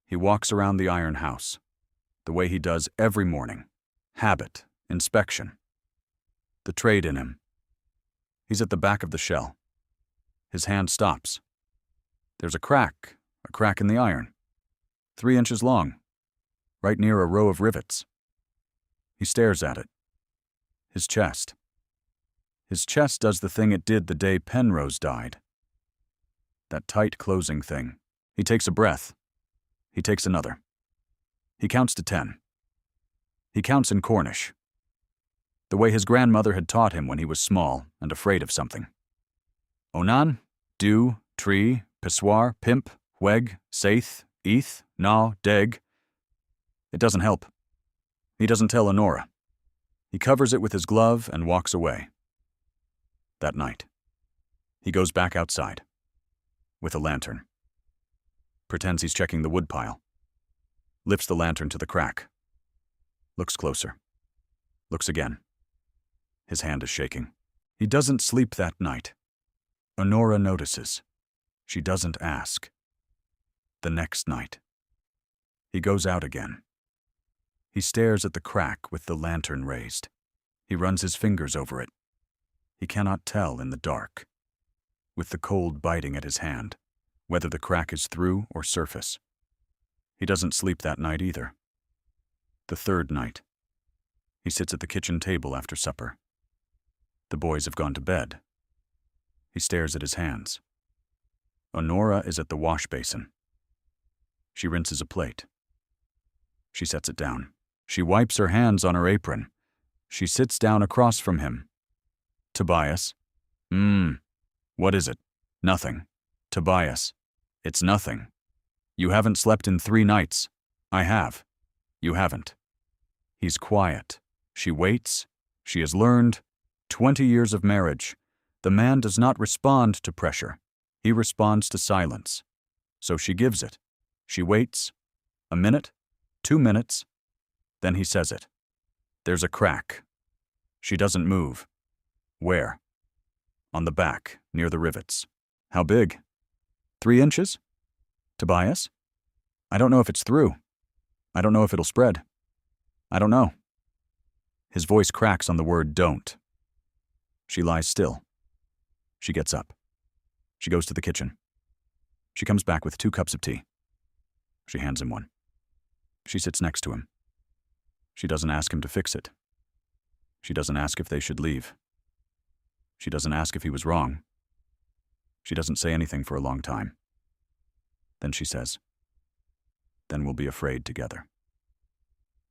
He walks around the iron house, the way he does every morning. Habit, inspection. The trade in him. He's at the back of the shell. His hand stops. There's a crack in the iron, 3 inches long, right near a row of rivets. He stares at it. His chest. His chest does the thing it did the day Penrose died. That tight closing thing. He takes a breath. He takes another. He counts to 10. He counts in Cornish, the way his grandmother had taught him when he was small and afraid of something. Onan, du, tree, pissoir, pimp, weg, saith, eth, na, deg. It doesn't help. He doesn't tell Honora. He covers it with his glove and walks away. That night, he goes back outside with a lantern. Pretends he's checking the woodpile. Lifts the lantern to the crack. Looks closer. Looks again. His hand is shaking. He doesn't sleep that night. Honora notices. She doesn't ask. The next night, he goes out again. He stares at the crack with the lantern raised. He runs his fingers over it. He cannot tell in the dark, with the cold biting at his hand, whether the crack is through or surface. He doesn't sleep that night either. The third night, he sits at the kitchen table after supper. The boys have gone to bed. He stares at his hands. Honora is at the wash basin. She rinses a plate. She sets it down. She wipes her hands on her apron. She sits down across from him. Tobias. What is it? Nothing. Tobias. It's nothing. You haven't slept in 3 nights. I have. You haven't. He's quiet. She waits. She has learned. 20 years of marriage. The man does not respond to pressure. He responds to silence. So she gives it. She waits. A minute. 2 minutes. Then he says it. There's a crack. She doesn't move. Where? On the back, near the rivets. How big? 3 inches? Tobias? I don't know if it's through. I don't know if it'll spread. I don't know. His voice cracks on the word don't. She lies still. She gets up. She goes to the kitchen. She comes back with 2 cups of tea. She hands him one. She sits next to him. She doesn't ask him to fix it. She doesn't ask if they should leave. She doesn't ask if he was wrong. She doesn't say anything for a long time. Then she says, "Then we'll be afraid together."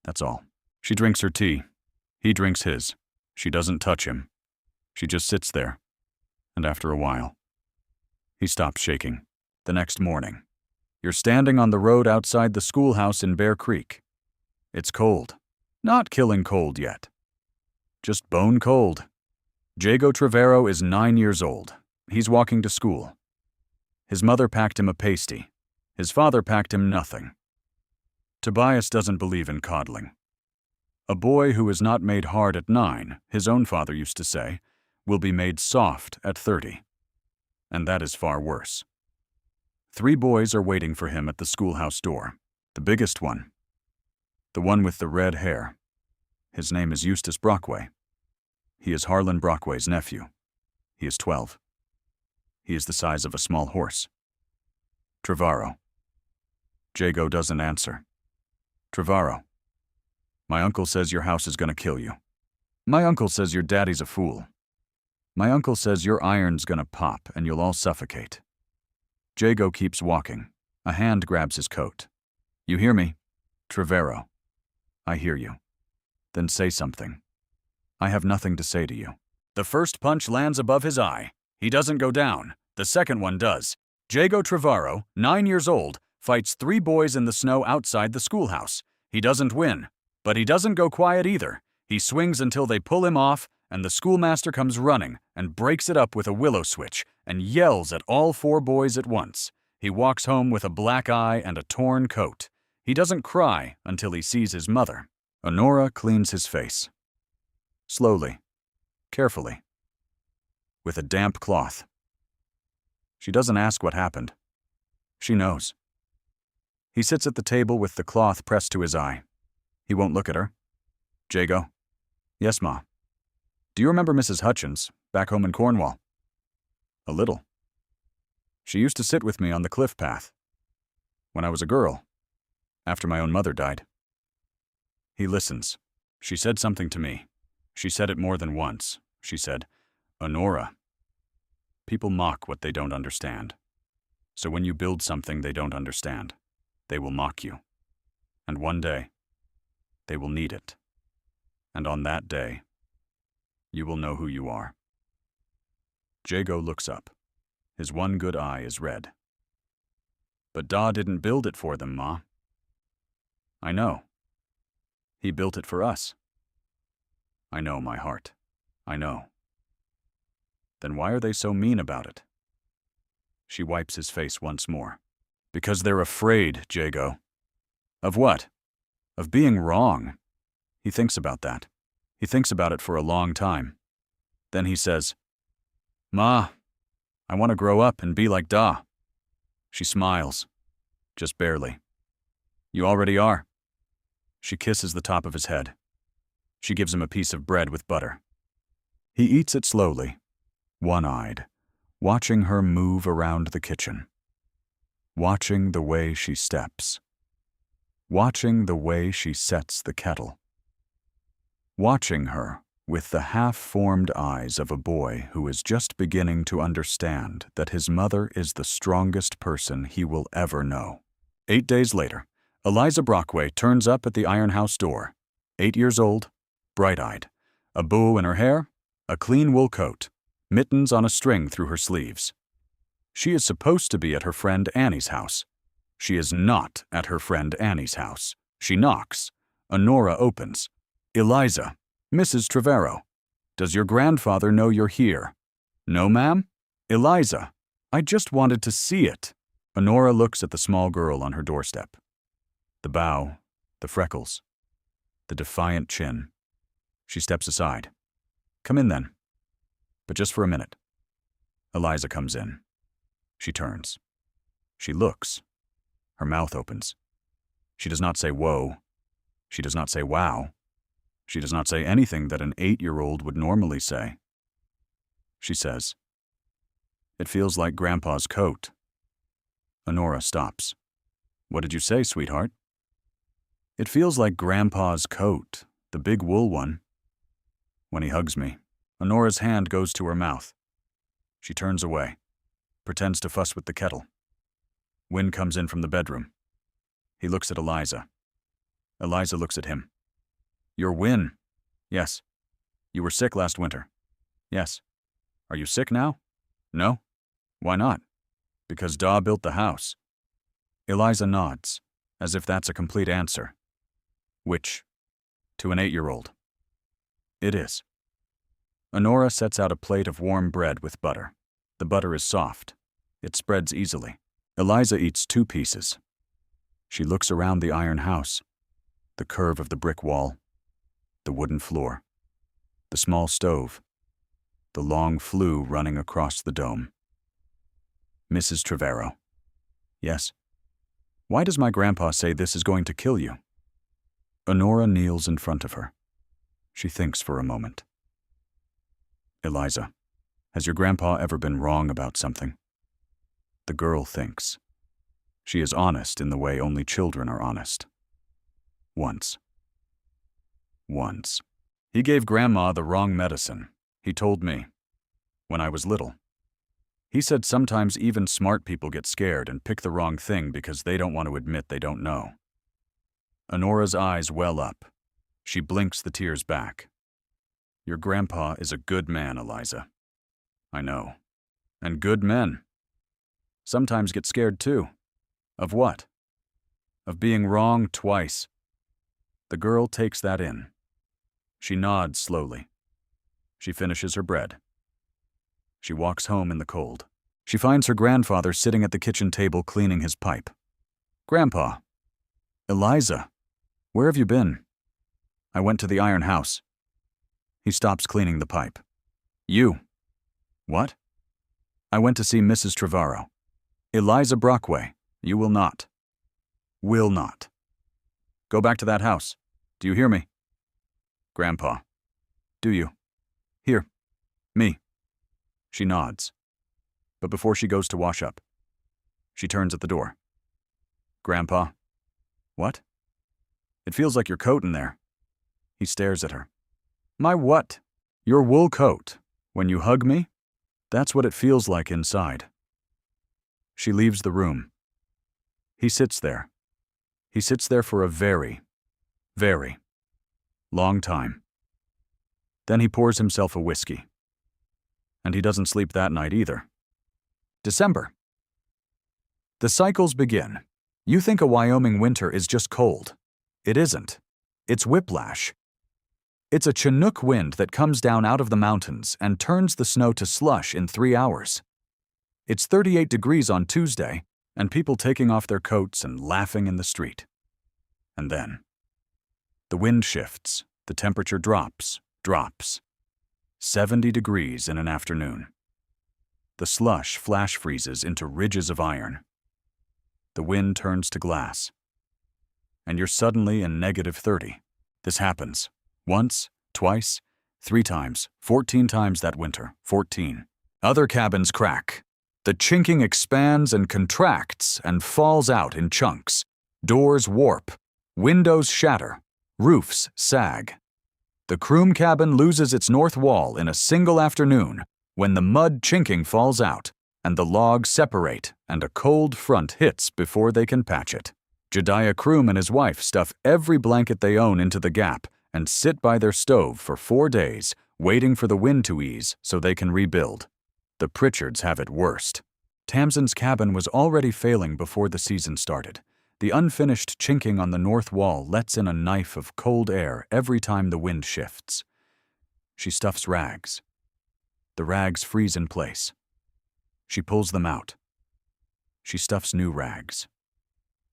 That's all. She drinks her tea. He drinks his. She doesn't touch him. She just sits there. And after a while, he stops shaking. The next morning, you're standing on the road outside the schoolhouse in Bear Creek. It's cold. Not killing cold yet. Just bone cold. Jago Trevarrow is 9 years old. He's walking to school. His mother packed him a pasty. His father packed him nothing. Tobias doesn't believe in coddling. A boy who is not made hard at 9, his own father used to say, will be made soft at 30. And that is far worse. 3 boys are waiting for him at the schoolhouse door. The biggest one. The one with the red hair. His name is Eustace Brockway. He is Harlan Brockway's nephew. He is 12. He is the size of a small horse. Trevarrow. Jago doesn't answer. Trevarrow. My uncle says your house is gonna kill you. My uncle says your daddy's a fool. My uncle says your iron's gonna pop and you'll all suffocate. Jago keeps walking. A hand grabs his coat. You hear me? Trevarrow. I hear you. Then say something. I have nothing to say to you. The first punch lands above his eye. He doesn't go down. The second one does. Jago Trevarrow, 9 years old, fights 3 boys in the snow outside the schoolhouse. He doesn't win, but he doesn't go quiet either. He swings until they pull him off, and the schoolmaster comes running and breaks it up with a willow switch and yells at all 4 boys at once. He walks home with a black eye and a torn coat. He doesn't cry until he sees his mother. Honora cleans his face. Slowly, carefully, with a damp cloth. She doesn't ask what happened. She knows. He sits at the table with the cloth pressed to his eye. He won't look at her. Jago. Yes, Ma. Do you remember Mrs. Hutchins, back home in Cornwall? A little. She used to sit with me on the cliff path. When I was a girl, after my own mother died. He listens. She said something to me. She said it more than once. She said, Honora, people mock what they don't understand. So when you build something they don't understand, they will mock you. And one day, they will need it. And on that day, you will know who you are. Jago looks up. His one good eye is red. But Da didn't build it for them, Ma. I know. He built it for us. I know, my heart. I know. Then why are they so mean about it? She wipes his face once more. Because they're afraid, Jago. Of what? Of being wrong. He thinks about that. He thinks about it for a long time. Then he says, Ma, I want to grow up and be like Da. She smiles. Just barely. You already are. She kisses the top of his head. She gives him a piece of bread with butter. He eats it slowly, one-eyed, watching her move around the kitchen. Watching the way she steps. Watching the way she sets the kettle. Watching her with the half-formed eyes of a boy who is just beginning to understand that his mother is the strongest person he will ever know. 8 days later, Eliza Brockway turns up at the Iron House door, 8 years old, bright-eyed, a bow in her hair, a clean wool coat, mittens on a string through her sleeves. She is supposed to be at her friend Annie's house. She is not at her friend Annie's house. She knocks. Honora opens. Eliza, Mrs. Trevarrow, does your grandfather know you're here? No, ma'am? Eliza, I just wanted to see it. Honora looks at the small girl on her doorstep. The bow, the freckles, the defiant chin. She steps aside. Come in then. But just for a minute. Eliza comes in. She turns. She looks. Her mouth opens. She does not say whoa. She does not say wow. She does not say anything that an 8-year-old would normally say. She says, It feels like Grandpa's coat. Honora stops. What did you say, sweetheart? It feels like Grandpa's coat, the big wool one. When he hugs me, Honora's hand goes to her mouth. She turns away, pretends to fuss with the kettle. Wynne comes in from the bedroom. He looks at Eliza. Eliza looks at him. You're Wynne. Yes. You were sick last winter. Yes. Are you sick now? No. Why not? Because Da built the house. Eliza nods, as if that's a complete answer. Which, to an 8-year-old. It is. Honora sets out a plate of warm bread with butter. The butter is soft. It spreads easily. Eliza eats 2 pieces. She looks around the iron house, the curve of the brick wall, the wooden floor, the small stove, the long flue running across the dome. Mrs. Trevarrow. Yes. Why does my grandpa say this is going to kill you? Honora kneels in front of her. She thinks for a moment. Eliza, has your grandpa ever been wrong about something? The girl thinks. She is honest in the way only children are honest. Once. He gave Grandma the wrong medicine, he told me, when I was little. He said sometimes even smart people get scared and pick the wrong thing because they don't want to admit they don't know. Honora's eyes well up. She blinks the tears back. Your grandpa is a good man, Eliza. I know. And good men sometimes get scared too. Of what? Of being wrong twice. The girl takes that in. She nods slowly. She finishes her bread. She walks home in the cold. She finds her grandfather sitting at the kitchen table cleaning his pipe. "Grandpa." "Eliza, where have you been?" "I went to the iron house." He stops cleaning the pipe. "You." "What?" "I went to see Mrs. Trevarrow." "Eliza Brockway, you will not." "Will not." "Go back to that house. Do you hear me?" "Grandpa." "Do you?" "Here. Me." She nods. But before she goes to wash up, she turns at the door. "Grandpa." "What?" "It feels like your coat in there." He stares at her. "My what?" "Your wool coat. When you hug me, that's what it feels like inside." She leaves the room. He sits there. He sits there for a very, very long time. Then he pours himself a whiskey. And he doesn't sleep that night either. December. The cycles begin. You think a Wyoming winter is just cold. It isn't. It's whiplash. It's a Chinook wind that comes down out of the mountains and turns the snow to slush in 3 hours. It's 38 degrees on Tuesday, and people taking off their coats and laughing in the street. And then, the wind shifts, the temperature drops. 70 degrees in an afternoon. The slush flash freezes into ridges of iron. The wind turns to glass. And you're suddenly in -30. This happens. Once, twice, 3 times, 14 times that winter. 14. Other cabins crack. The chinking expands and contracts and falls out in chunks. Doors warp. Windows shatter. Roofs sag. The Croom cabin loses its north wall in a single afternoon when the mud chinking falls out and the logs separate and a cold front hits before they can patch it. Jediah Croom and his wife stuff every blanket they own into the gap and sit by their stove for 4 days, waiting for the wind to ease so they can rebuild. The Pritchards have it worst. Tamsin's cabin was already failing before the season started. The unfinished chinking on the north wall lets in a knife of cold air every time the wind shifts. She stuffs rags. The rags freeze in place. She pulls them out. She stuffs new rags.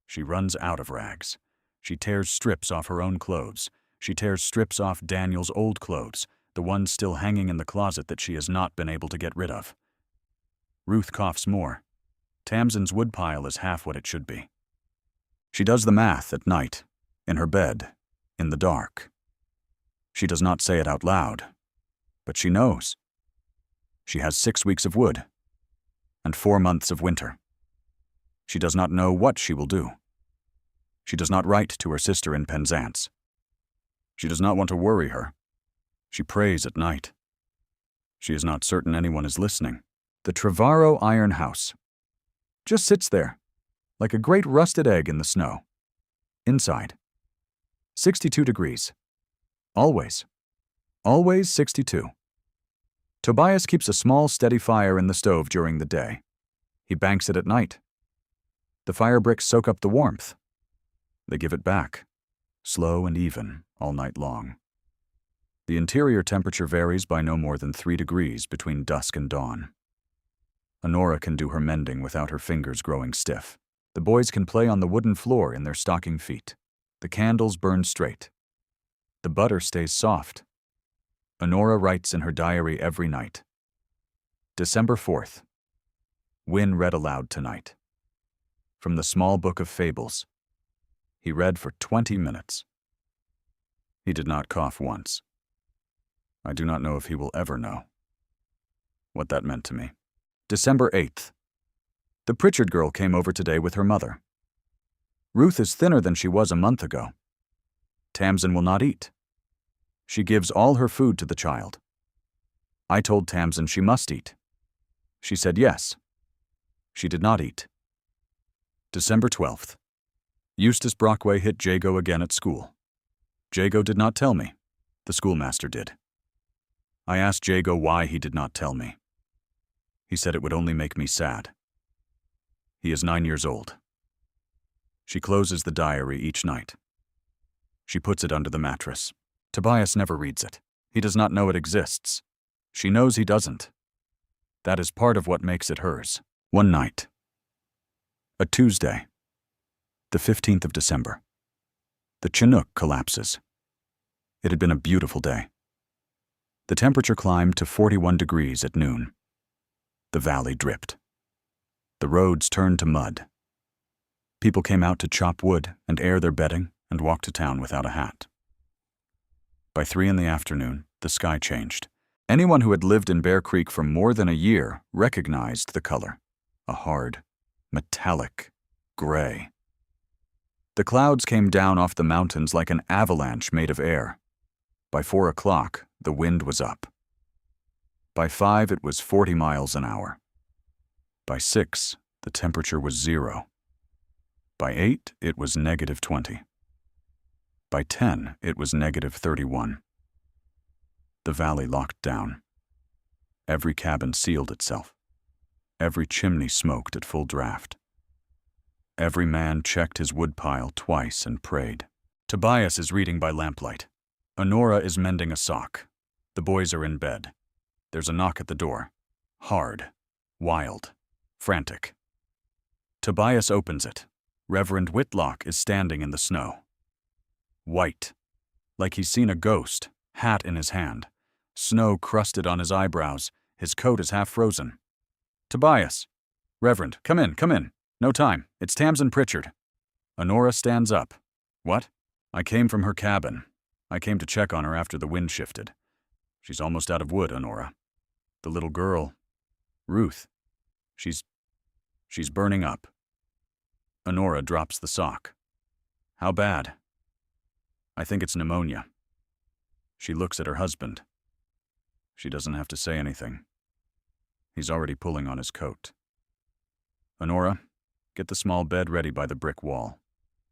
She runs out of rags. She tears strips off her own clothes. She tears strips off Daniel's old clothes, the ones still hanging in the closet that she has not been able to get rid of. Ruth coughs more. Tamsin's woodpile is half what it should be. She does the math at night, in her bed, in the dark. She does not say it out loud, but she knows. She has 6 weeks of wood, and 4 months of winter. She does not know what she will do. She does not write to her sister in Penzance. She does not want to worry her. She prays at night. She is not certain anyone is listening. The Trevarrow iron house just sits there, like a great rusted egg in the snow. Inside, 62 degrees. Always. Always 62. Tobias keeps a small, steady fire in the stove during the day. He banks it at night. The fire bricks soak up the warmth. They give it back, slow and even, all night long. The interior temperature varies by no more than 3 degrees between dusk and dawn. Honora can do her mending without her fingers growing stiff. The boys can play on the wooden floor in their stocking feet. The candles burn straight. The butter stays soft. Honora writes in her diary every night. December 4th. Wynne read aloud tonight. From the small book of fables. He read for 20 minutes. He did not cough once. I do not know if he will ever know what that meant to me. December 8th. The Pritchard girl came over today with her mother. Ruth is thinner than she was a month ago. Tamsin will not eat. She gives all her food to the child. I told Tamsin she must eat. She said yes. She did not eat. December 12th. Eustace Brockway hit Jago again at school. Jago did not tell me. The schoolmaster did. I asked Jago why he did not tell me. He said it would only make me sad. He is 9 years old. She closes the diary each night. She puts it under the mattress. Tobias never reads it. He does not know it exists. She knows he doesn't. That is part of what makes it hers. One night. A Tuesday. The 15th of December. The Chinook collapses. It had been a beautiful day. The temperature climbed to 41 degrees at noon. The valley dripped. The roads turned to mud. People came out to chop wood and air their bedding and walk to town without a hat. By 3 in the afternoon, the sky changed. Anyone who had lived in Bear Creek for more than a year recognized the color. A hard, metallic gray. The clouds came down off the mountains like an avalanche made of air. By 4 o'clock, the wind was up. By 5, it was 40 miles an hour. By 6, the temperature was 0. By 8, it was -20. By 10, it was -31. The valley locked down. Every cabin sealed itself. Every chimney smoked at full draft. Every man checked his woodpile twice and prayed. Tobias is reading by lamplight. Honora is mending a sock. The boys are in bed. There's a knock at the door. Hard, wild, frantic. Tobias opens it. Reverend Whitlock is standing in the snow. White, like he's seen a ghost, hat in his hand. Snow crusted on his eyebrows. His coat is half frozen. Tobias. Reverend, come in. No time. It's Tamsin Pritchard. Honora stands up. What? I came from her cabin. I came to check on her after the wind shifted. She's almost out of wood, Honora. The little girl, Ruth, she's burning up. Honora drops the sock. How bad? I think it's pneumonia. She looks at her husband. She doesn't have to say anything. He's already pulling on his coat. Honora, get the small bed ready by the brick wall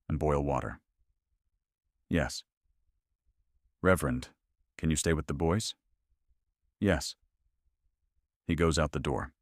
and boil water. Yes. Reverend, can you stay with the boys? Yes. He goes out the door.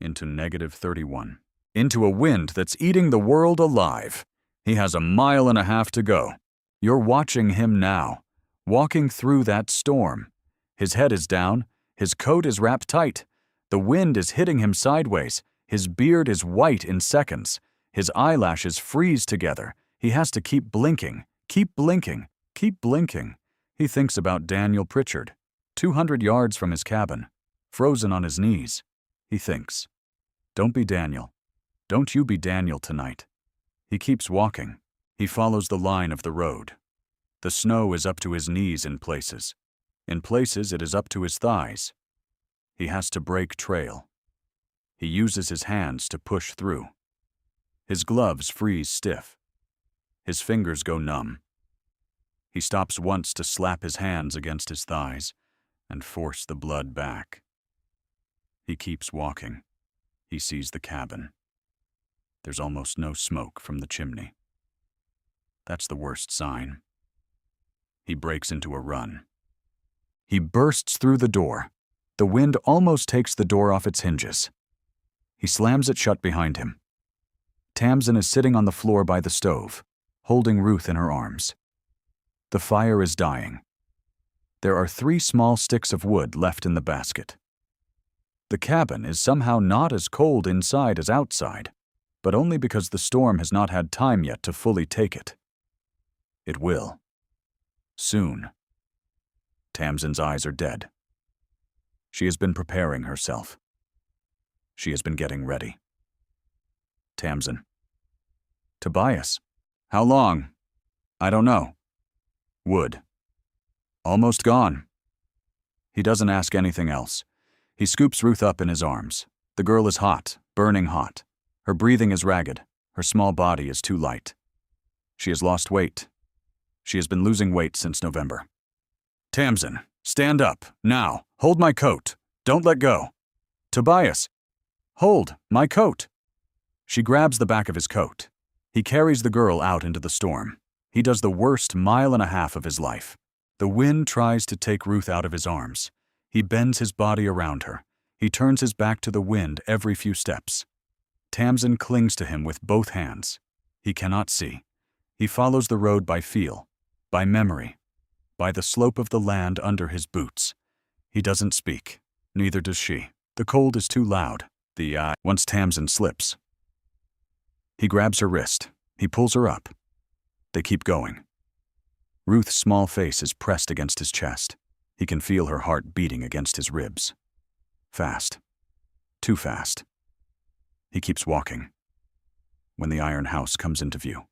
Into -31. Into a wind that's eating the world alive. He has 1.5 miles to go. You're watching him now, walking through that storm. His head is down. His coat is wrapped tight. The wind is hitting him sideways. His beard is white in seconds. His eyelashes freeze together. He has to keep blinking. Keep blinking. Keep blinking. He thinks about Daniel Pritchard, 200 yards from his cabin, frozen on his knees. He thinks, don't be Daniel. Don't you be Daniel tonight. He keeps walking. He follows the line of the road. The snow is up to his knees in places. In places, it is up to his thighs. He has to break trail. He uses his hands to push through. His gloves freeze stiff. His fingers go numb. He stops once to slap his hands against his thighs and force the blood back. He keeps walking. He sees the cabin. There's almost no smoke from the chimney. That's the worst sign. He breaks into a run. He bursts through the door. The wind almost takes the door off its hinges. He slams it shut behind him. Tamsin is sitting on the floor by the stove, holding Ruth in her arms. The fire is dying. There are 3 small sticks of wood left in the basket. The cabin is somehow not as cold inside as outside, but only because the storm has not had time yet to fully take it. It will. Soon. Tamsin's eyes are dead. She has been preparing herself. She has been getting ready. Tamsin. Tobias. How long? I don't know. Wood. Almost gone. He doesn't ask anything else. He scoops Ruth up in his arms. The girl is hot, burning hot. Her breathing is ragged. Her small body is too light. She has lost weight. She has been losing weight since November. Tamsin, stand up, now. Hold my coat. Don't let go. Tobias. Hold, my coat. She grabs the back of his coat. He carries the girl out into the storm. He does the worst 1.5 miles of his life. The wind tries to take Ruth out of his arms. He bends his body around her. He turns his back to the wind every few steps. Tamsin clings to him with both hands. He cannot see. He follows the road by feel. by memory, by the slope of the land under his boots. He doesn't speak, neither does she. The cold is too loud. Once Tamsin slips. He grabs her wrist. He pulls her up. They keep going. Ruth's small face is pressed against his chest. He can feel her heart beating against his ribs. Fast. Too fast. He keeps walking. When the iron house comes into view,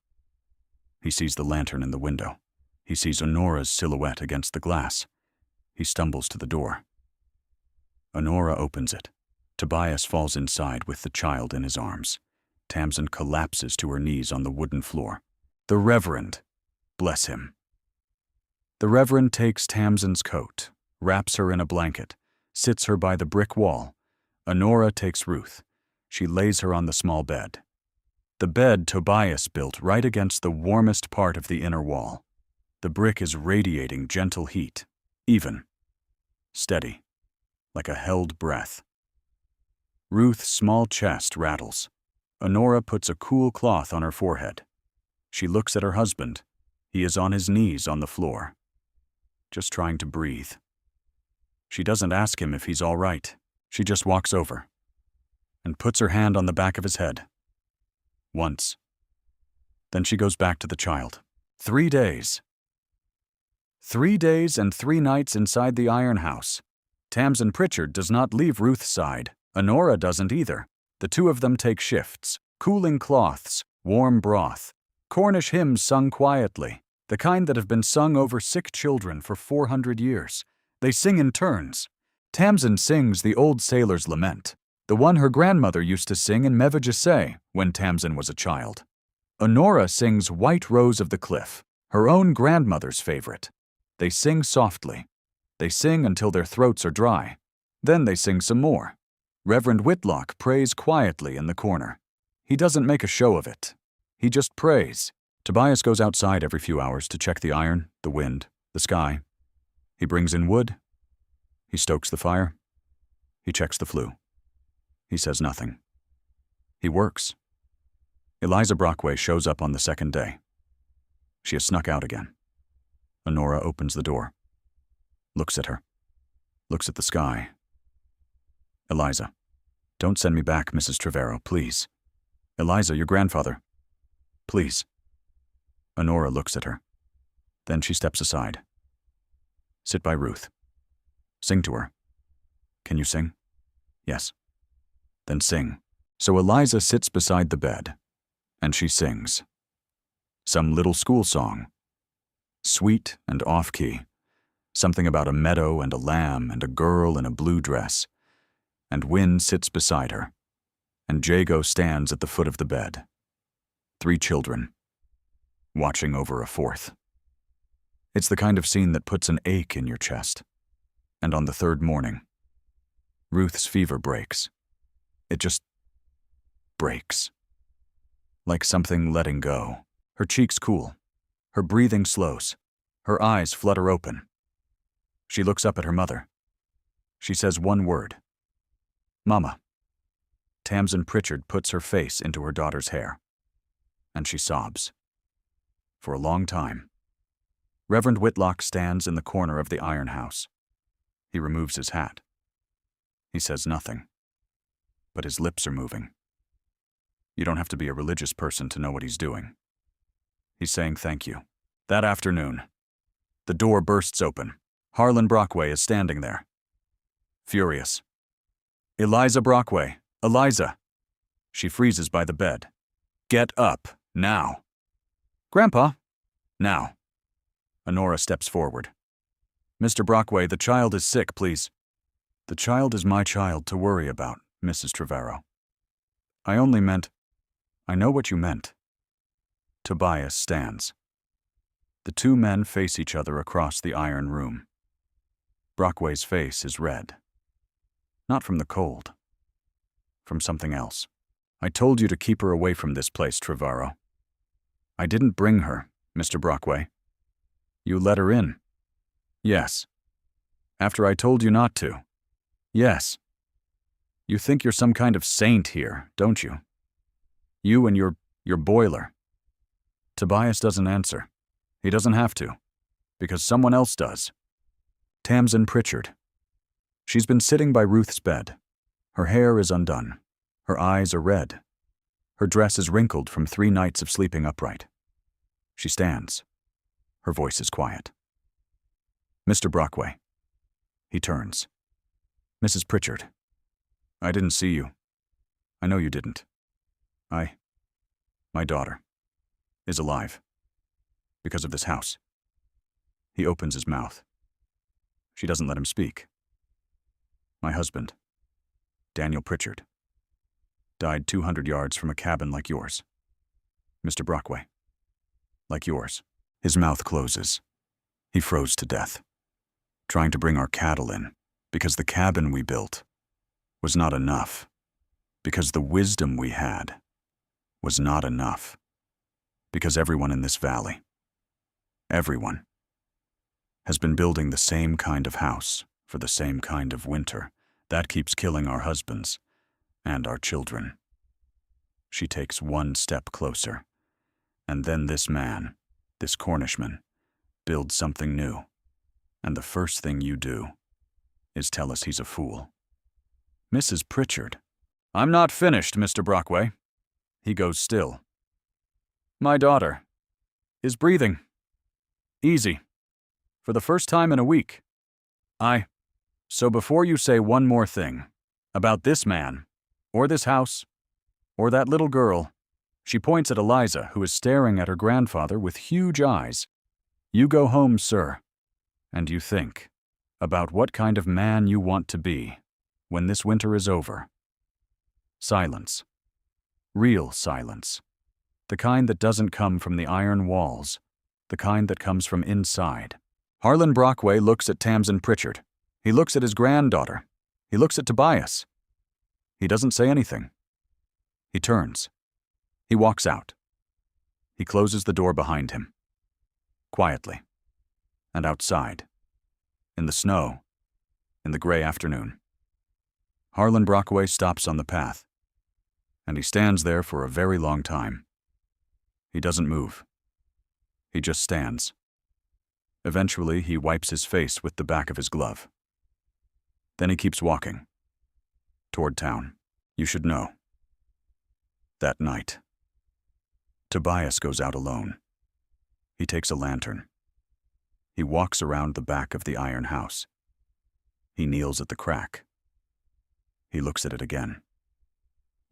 he sees the lantern in the window. He sees Honora's silhouette against the glass. He stumbles to the door. Honora opens it. Tobias falls inside with the child in his arms. Tamsin collapses to her knees on the wooden floor. The Reverend, bless him. The Reverend takes Tamsin's coat, wraps her in a blanket, sits her by the brick wall. Honora takes Ruth. She lays her on the small bed. The bed Tobias built right against the warmest part of the inner wall. The brick is radiating gentle heat, even, steady, like a held breath. Ruth's small chest rattles. Honora puts a cool cloth on her forehead. She looks at her husband. He is on his knees on the floor, just trying to breathe. She doesn't ask him if he's all right. She just walks over and puts her hand on the back of his head. Once. Then she goes back to the child. 3 days. 3 days and 3 nights inside the iron house. Tamsin Pritchard does not leave Ruth's side. Honora doesn't either. The two of them take shifts. Cooling cloths, warm broth. Cornish hymns sung quietly, the kind that have been sung over sick children for 400 years. They sing in turns. Tamsin sings the old sailor's lament, the one her grandmother used to sing in Mevagissey when Tamsin was a child. Honora sings White Rose of the Cliff, her own grandmother's favorite. They sing softly. They sing until their throats are dry. Then they sing some more. Reverend Whitlock prays quietly in the corner. He doesn't make a show of it. He just prays. Tobias goes outside every few hours to check the iron, the wind, the sky. He brings in wood. He stokes the fire. He checks the flue. He says nothing. He works. Eliza Brockway shows up on the second day. She has snuck out again. Honora opens the door. Looks at her. Looks at the sky. Eliza, don't send me back, Mrs. Trevarrow, please. Eliza, your grandfather. Please. Honora looks at her. Then she steps aside. Sit by Ruth. Sing to her. Can you sing? Yes. Then sing. So Eliza sits beside the bed, and she sings. Some little school song. Sweet and off-key. Something about a meadow and a lamb and a girl in a blue dress. And Wynne sits beside her, and Jago stands at the foot of the bed. 3 children, watching over a 4th. It's the kind of scene that puts an ache in your chest. And on the 3rd morning, Ruth's fever breaks. It just breaks. Like something letting go. Her cheeks cool. Her breathing slows. Her eyes flutter open. She looks up at her mother. She says one word. Mama. Tamsin Pritchard puts her face into her daughter's hair, and she sobs. For a long time. Reverend Whitlock stands in the corner of the iron house. He removes his hat. He says nothing, but his lips are moving. You don't have to be a religious person to know what he's doing. He's saying thank you. That afternoon, the door bursts open. Harlan Brockway is standing there, furious. Eliza Brockway, Eliza. She freezes by the bed. Get up, now. Grandpa. Now. Honora steps forward. Mr. Brockway, the child is sick, please. The child is my child to worry about, Mrs. Trevarrow. I only meant, I know what you meant. Tobias stands. The 2 men face each other across the iron room. Brockway's face is red. Not from the cold. From something else. I told you to keep her away from this place, Trevarrow. I didn't bring her, Mr. Brockway. You let her in. Yes. After I told you not to. Yes. You think you're some kind of saint here, don't you? You and your boiler. Tobias doesn't answer. He doesn't have to. Because someone else does. Tamsin Pritchard. She's been sitting by Ruth's bed. Her hair is undone. Her eyes are red. Her dress is wrinkled from 3 nights of sleeping upright. She stands. Her voice is quiet. Mr. Brockway. He turns. Mrs. Pritchard. I didn't see you. I know you didn't. My daughter is alive. Because of this house. He opens his mouth. She doesn't let him speak. My husband, Daniel Pritchard, died 200 yards from a cabin like yours. Mr. Brockway. Like yours. His mouth closes. He froze to death, trying to bring our cattle in, because the cabin we built was not enough, because the wisdom we had was not enough, because everyone in this valley, everyone, has been building the same kind of house for the same kind of winter. That keeps killing our husbands and our children. She takes 1 step closer, and then this man, this Cornishman, builds something new, and the first thing you do is tell us he's a fool. Mrs. Pritchard. I'm not finished, Mr. Brockway. He goes still. My daughter is breathing. Easy. For the first time in a week. So before you say one more thing about this man, or this house, or that little girl, she points at Eliza, who is staring at her grandfather with huge eyes. You go home, sir, and you think about what kind of man you want to be when this winter is over. Silence. Real silence. The kind that doesn't come from the iron walls, the kind that comes from inside. Harlan Brockway looks at Tamsin Pritchard. He looks at his granddaughter. He looks at Tobias. He doesn't say anything. He turns. He walks out. He closes the door behind him. Quietly. And outside. In the snow. In the gray afternoon. Harlan Brockway stops on the path. And he stands there for a very long time. He doesn't move. He just stands. Eventually, he wipes his face with the back of his glove. Then he keeps walking. Toward town. You should know. That night. Tobias goes out alone. He takes a lantern. He walks around the back of the iron house. He kneels at the crack. He looks at it again.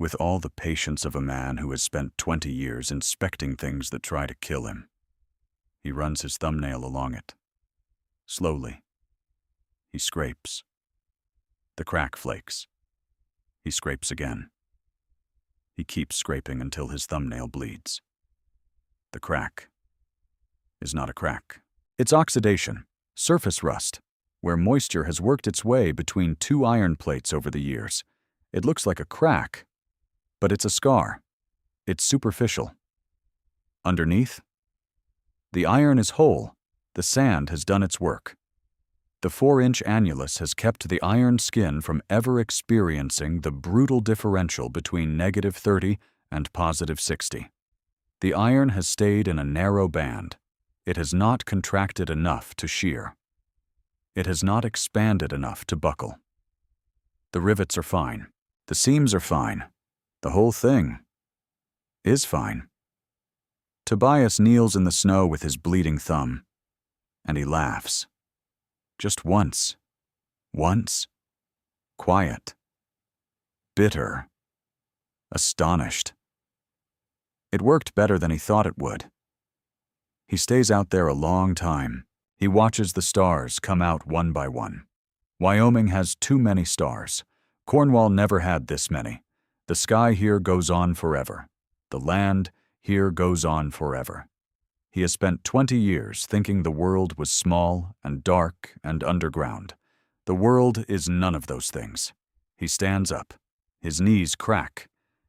With all the patience of a man who has spent 20 years inspecting things that try to kill him. He runs his thumbnail along it. Slowly. He scrapes. The crack flakes. He scrapes again. He keeps scraping until his thumbnail bleeds. The crack is not a crack. It's oxidation, surface rust, where moisture has worked its way between 2 iron plates over the years. It looks like a crack, but it's a scar. It's superficial. Underneath, the iron is whole. The sand has done its work. The 4-inch annulus has kept the iron skin from ever experiencing the brutal differential between -30 and +60. The iron has stayed in a narrow band. It has not contracted enough to shear. It has not expanded enough to buckle. The rivets are fine. The seams are fine. The whole thing is fine. Tobias kneels in the snow with his bleeding thumb, and he laughs. Just once. Once. Quiet. Bitter. Astonished. It worked better than he thought it would. He stays out there a long time. He watches the stars come out one by one. Wyoming has too many stars. Cornwall never had this many. The sky here goes on forever. The land here goes on forever. He has spent 20 years thinking the world was small and dark and underground. The world is none of those things. He stands up. His knees crack.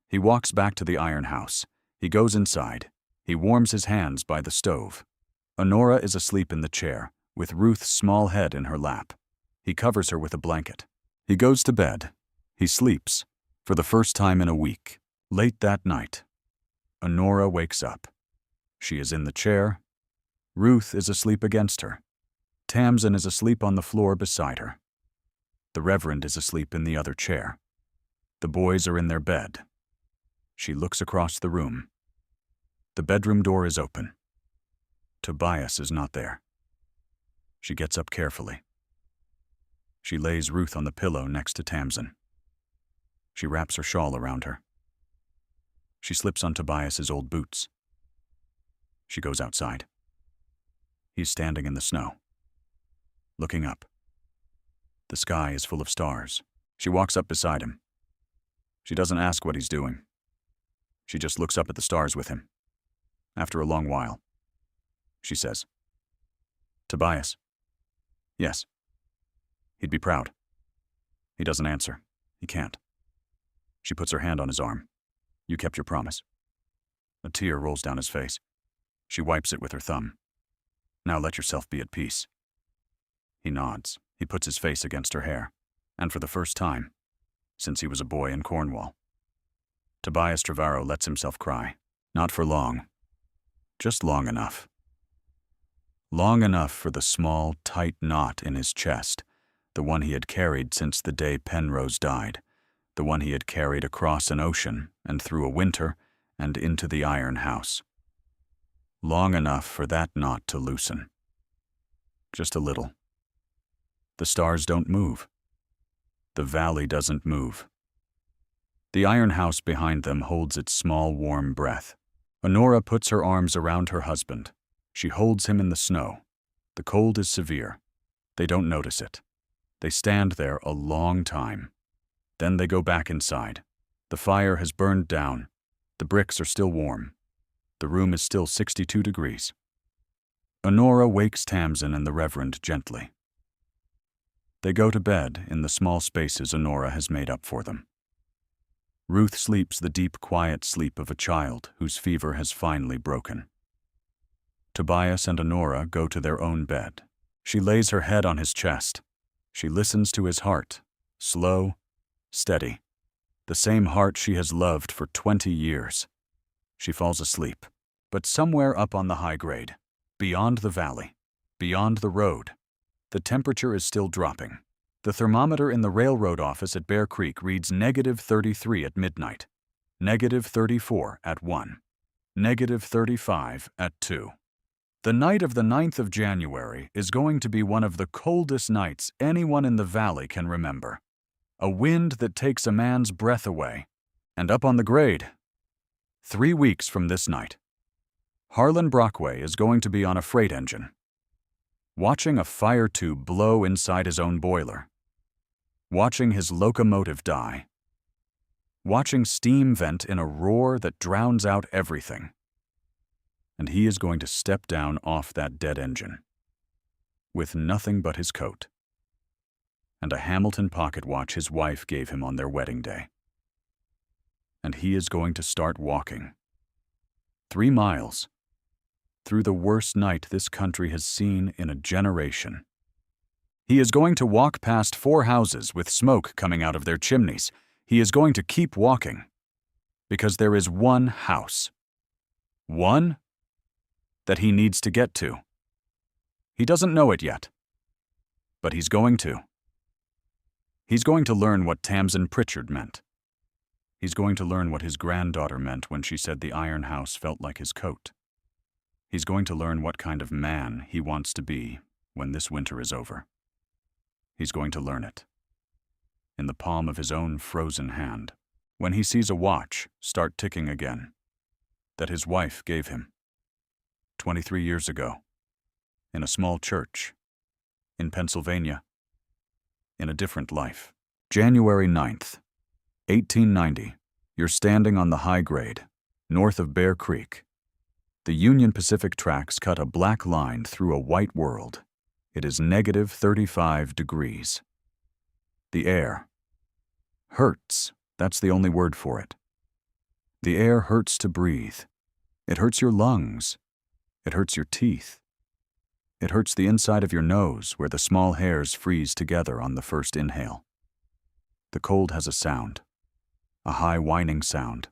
He walks back to the iron house. He goes inside. He warms his hands by the stove. Honora is asleep in the chair, with Ruth's small head in her lap. He covers her with a blanket. He goes to bed. He sleeps. For the first time in a week. Late that night, Honora wakes up. She is in the chair. Ruth is asleep against her. Tamsin is asleep on the floor beside her. The Reverend is asleep in the other chair. The boys are in their bed. She looks across the room. The bedroom door is open. Tobias is not there. She gets up carefully. She lays Ruth on the pillow next to Tamsin. She wraps her shawl around her. She slips on Tobias's old boots. She goes outside. He's standing in the snow, looking up. The sky is full of stars. She walks up beside him. She doesn't ask what he's doing. She just looks up at the stars with him. After a long while, she says, "Tobias." "Yes." He'd be proud. He doesn't answer. He can't. She puts her hand on his arm. "You kept your promise." A tear rolls down his face. She wipes it with her thumb. "Now let yourself be at peace." He nods. He puts his face against her hair. And for the first time, since he was a boy in Cornwall, Tobias Trevarrow lets himself cry. Not for long. Just long enough. Long enough for the small, tight knot in his chest, the one he had carried since the day Penrose died, the one he had carried across an ocean and through a winter and into the iron house. Long enough for that knot to loosen. Just a little. The stars don't move. The valley doesn't move. The iron house behind them holds its small, warm breath. Honora puts her arms around her husband. She holds him in the snow. The cold is severe. They don't notice it. They stand there a long time. Then they go back inside. The fire has burned down. The bricks are still warm. The room is still 62 degrees. Honora wakes Tamsin and the Reverend gently. They go to bed in the small spaces Honora has made up for them. Ruth sleeps the deep, quiet sleep of a child whose fever has finally broken. Tobias and Honora go to their own bed. She lays her head on his chest. She listens to his heart, slow, steady, the same heart she has loved for 20 years. She falls asleep, but somewhere up on the high grade, beyond the valley, beyond the road, the temperature is still dropping. The thermometer in the railroad office at Bear Creek reads -33 at midnight, -34 at 1, -35 at 2. The night of the 9th of January is going to be one of the coldest nights anyone in the valley can remember. A wind that takes a man's breath away. And up on the grade, 3 weeks from this night, Harlan Brockway is going to be on a freight engine, watching a fire tube blow inside his own boiler, watching his locomotive die, watching steam vent in a roar that drowns out everything. And he is going to step down off that dead engine, with nothing but his coat, and a Hamilton pocket watch his wife gave him on their wedding day. And he is going to start walking. 3 miles, through the worst night this country has seen in a generation. He is going to walk past 4 houses with smoke coming out of their chimneys. He is going to keep walking, because there is one house. One that he needs to get to. He doesn't know it yet, but he's going to. He's going to learn what Tamsin Pritchard meant. He's going to learn what his granddaughter meant when she said the iron house felt like his coat. He's going to learn what kind of man he wants to be when this winter is over. He's going to learn it. In the palm of his own frozen hand, when he sees a watch start ticking again, that his wife gave him 23 years ago, in a small church, in Pennsylvania, in a different life. January 9th, 1890, you're standing on the high grade, north of Bear Creek. The Union Pacific tracks cut a black line through a white world. It is -35 degrees. The air hurts. That's the only word for it. The air hurts to breathe. It hurts your lungs. It hurts your teeth. It hurts the inside of your nose where the small hairs freeze together on the first inhale. The cold has a sound, a high whining sound,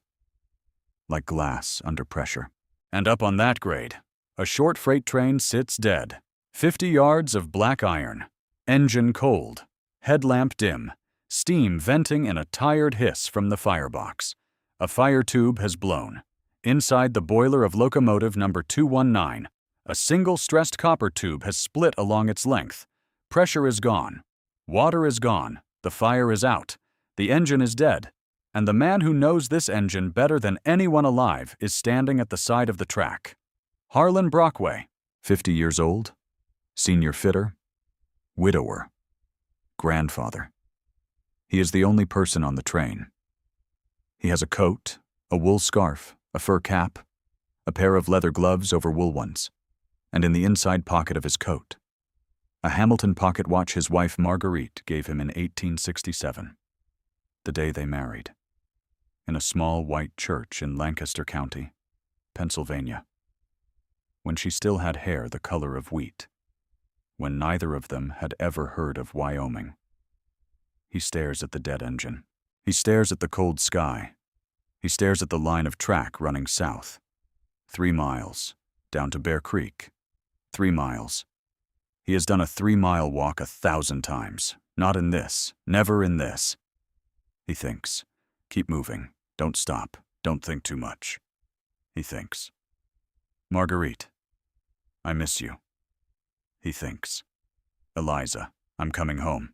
like glass under pressure. And up on that grade, a short freight train sits dead, 50 yards of black iron. Engine cold. Headlamp dim. Steam venting in a tired hiss from the firebox. A fire tube has blown. Inside the boiler of locomotive number 219, a single stressed copper tube has split along its length. Pressure is gone. Water is gone. The fire is out. The engine is dead. And the man who knows this engine better than anyone alive is standing at the side of the track. Harlan Brockway, 50 years old, senior fitter, widower, grandfather. He is the only person on the train. He has a coat, a wool scarf, a fur cap, a pair of leather gloves over wool ones, and in the inside pocket of his coat, a Hamilton pocket watch his wife Marguerite gave him in 1867, the day they married, in a small white church in Lancaster County, Pennsylvania, when she still had hair the color of wheat, when neither of them had ever heard of Wyoming. He stares at the dead engine. He stares at the cold sky. He stares at the line of track running south. 3 miles, down to Bear Creek. 3 miles. He has done a 3-mile walk 1,000 times. Not in this. Never in this. He thinks. Keep moving. Don't stop. Don't think too much. He thinks. Marguerite, I miss you. He thinks. Eliza, I'm coming home.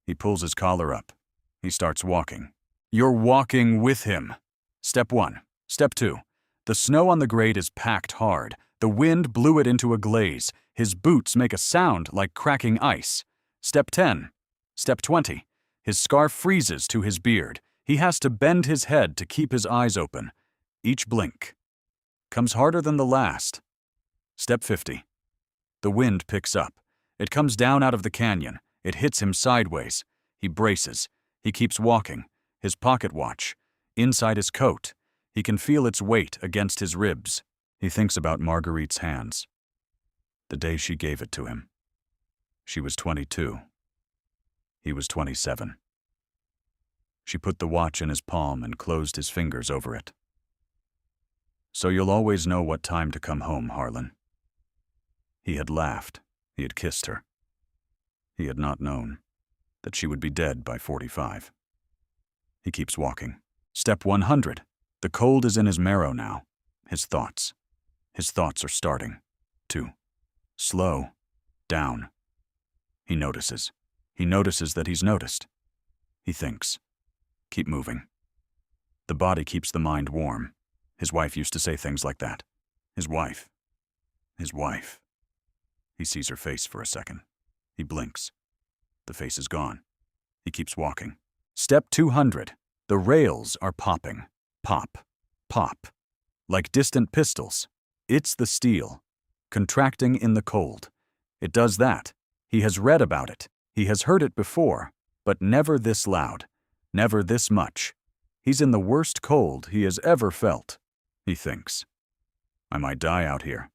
He pulls his collar up. He starts walking. You're walking with him. Step 1. Step 2. The snow on the grade is packed hard. The wind blew it into a glaze. His boots make a sound like cracking ice. Step 10. Step 20. His scarf freezes to his beard. He has to bend his head to keep his eyes open. Each blink comes harder than the last. Step 50. The wind picks up. It comes down out of the canyon. It hits him sideways. He braces. He keeps walking. His pocket watch. Inside his coat. He can feel its weight against his ribs. He thinks about Marguerite's hands. The day she gave it to him. She was 22. He was 27. She put the watch in his palm and closed his fingers over it. So you'll always know what time to come home, Harlan. He had laughed. He had kissed her. He had not known that she would be dead by 45. He keeps walking. Step 100. The cold is in his marrow now. His thoughts. His thoughts are starting to slow down. He notices. He notices that he's noticed. He thinks. Keep moving. The body keeps the mind warm. His wife used to say things like that. His wife. His wife. He sees her face for a second. He blinks. The face is gone. He keeps walking. Step 200. The rails are popping. Pop. Pop. Like distant pistols. It's the steel. Contracting in the cold. It does that. He has read about it. He has heard it before. But never this loud. Never this much. He's in the worst cold he has ever felt. He thinks. I might die out here.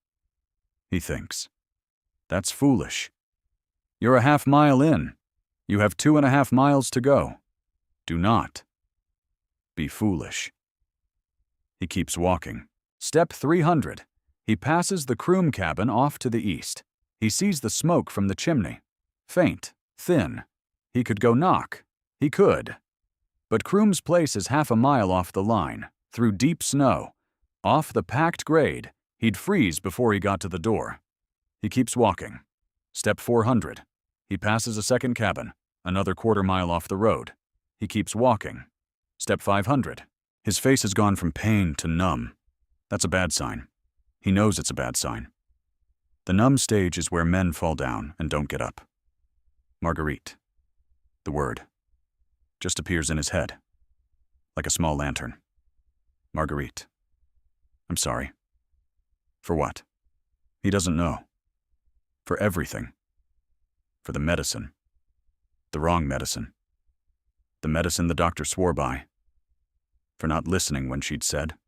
He thinks. That's foolish. You're a half mile in. You have 2.5 miles to go. Do not be foolish. He keeps walking. Step 300. He passes the Croom cabin off to the east. He sees the smoke from the chimney. Faint, thin. He could go knock. He could. But Croom's place is half a mile off the line, through deep snow. Off the packed grade, he'd freeze before he got to the door. He keeps walking. Step 400. He passes a second cabin, another 1/4 mile off the road. He keeps walking. Step 500. His face has gone from pain to numb. That's a bad sign. He knows it's a bad sign. The numb stage is where men fall down and don't get up. Marguerite. The word just appears in his head, like a small lantern. Marguerite. I'm sorry. For what? He doesn't know. For everything. For the medicine. The wrong medicine. The medicine the doctor swore by. For not listening when she'd said.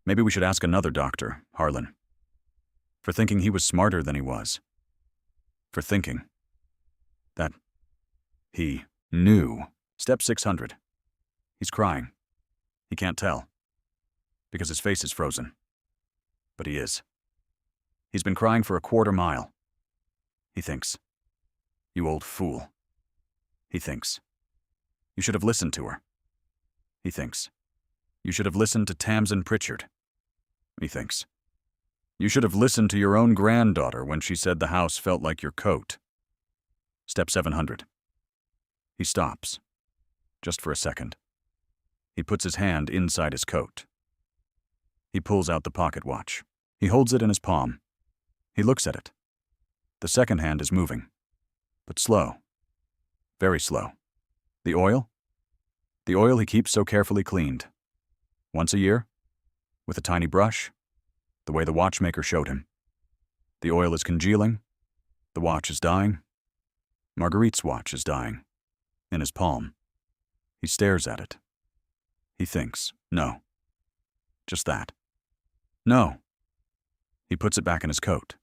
Maybe we should ask another doctor, Harlan. For thinking he was smarter than he was. For thinking that he knew. Step 600. He's crying. He can't tell. Because his face is frozen. But he is. He's been crying for a quarter-mile. He thinks, "You old fool." He thinks, "You should have listened to her." He thinks, "You should have listened to Tamsin Pritchard." He thinks, "You should have listened to your own granddaughter when she said the house felt like your coat." Step 700. He stops, just for a second. He puts his hand inside his coat. He pulls out the pocket watch. He holds it in his palm. He looks at it. The second hand is moving, but slow. Very slow. The oil? The oil he keeps so carefully cleaned. Once a year? With a tiny brush? The way the watchmaker showed him. The oil is congealing. The watch is dying. Marguerite's watch is dying. In his palm. He stares at it. He thinks, no. Just that. No. He puts it back in his coat.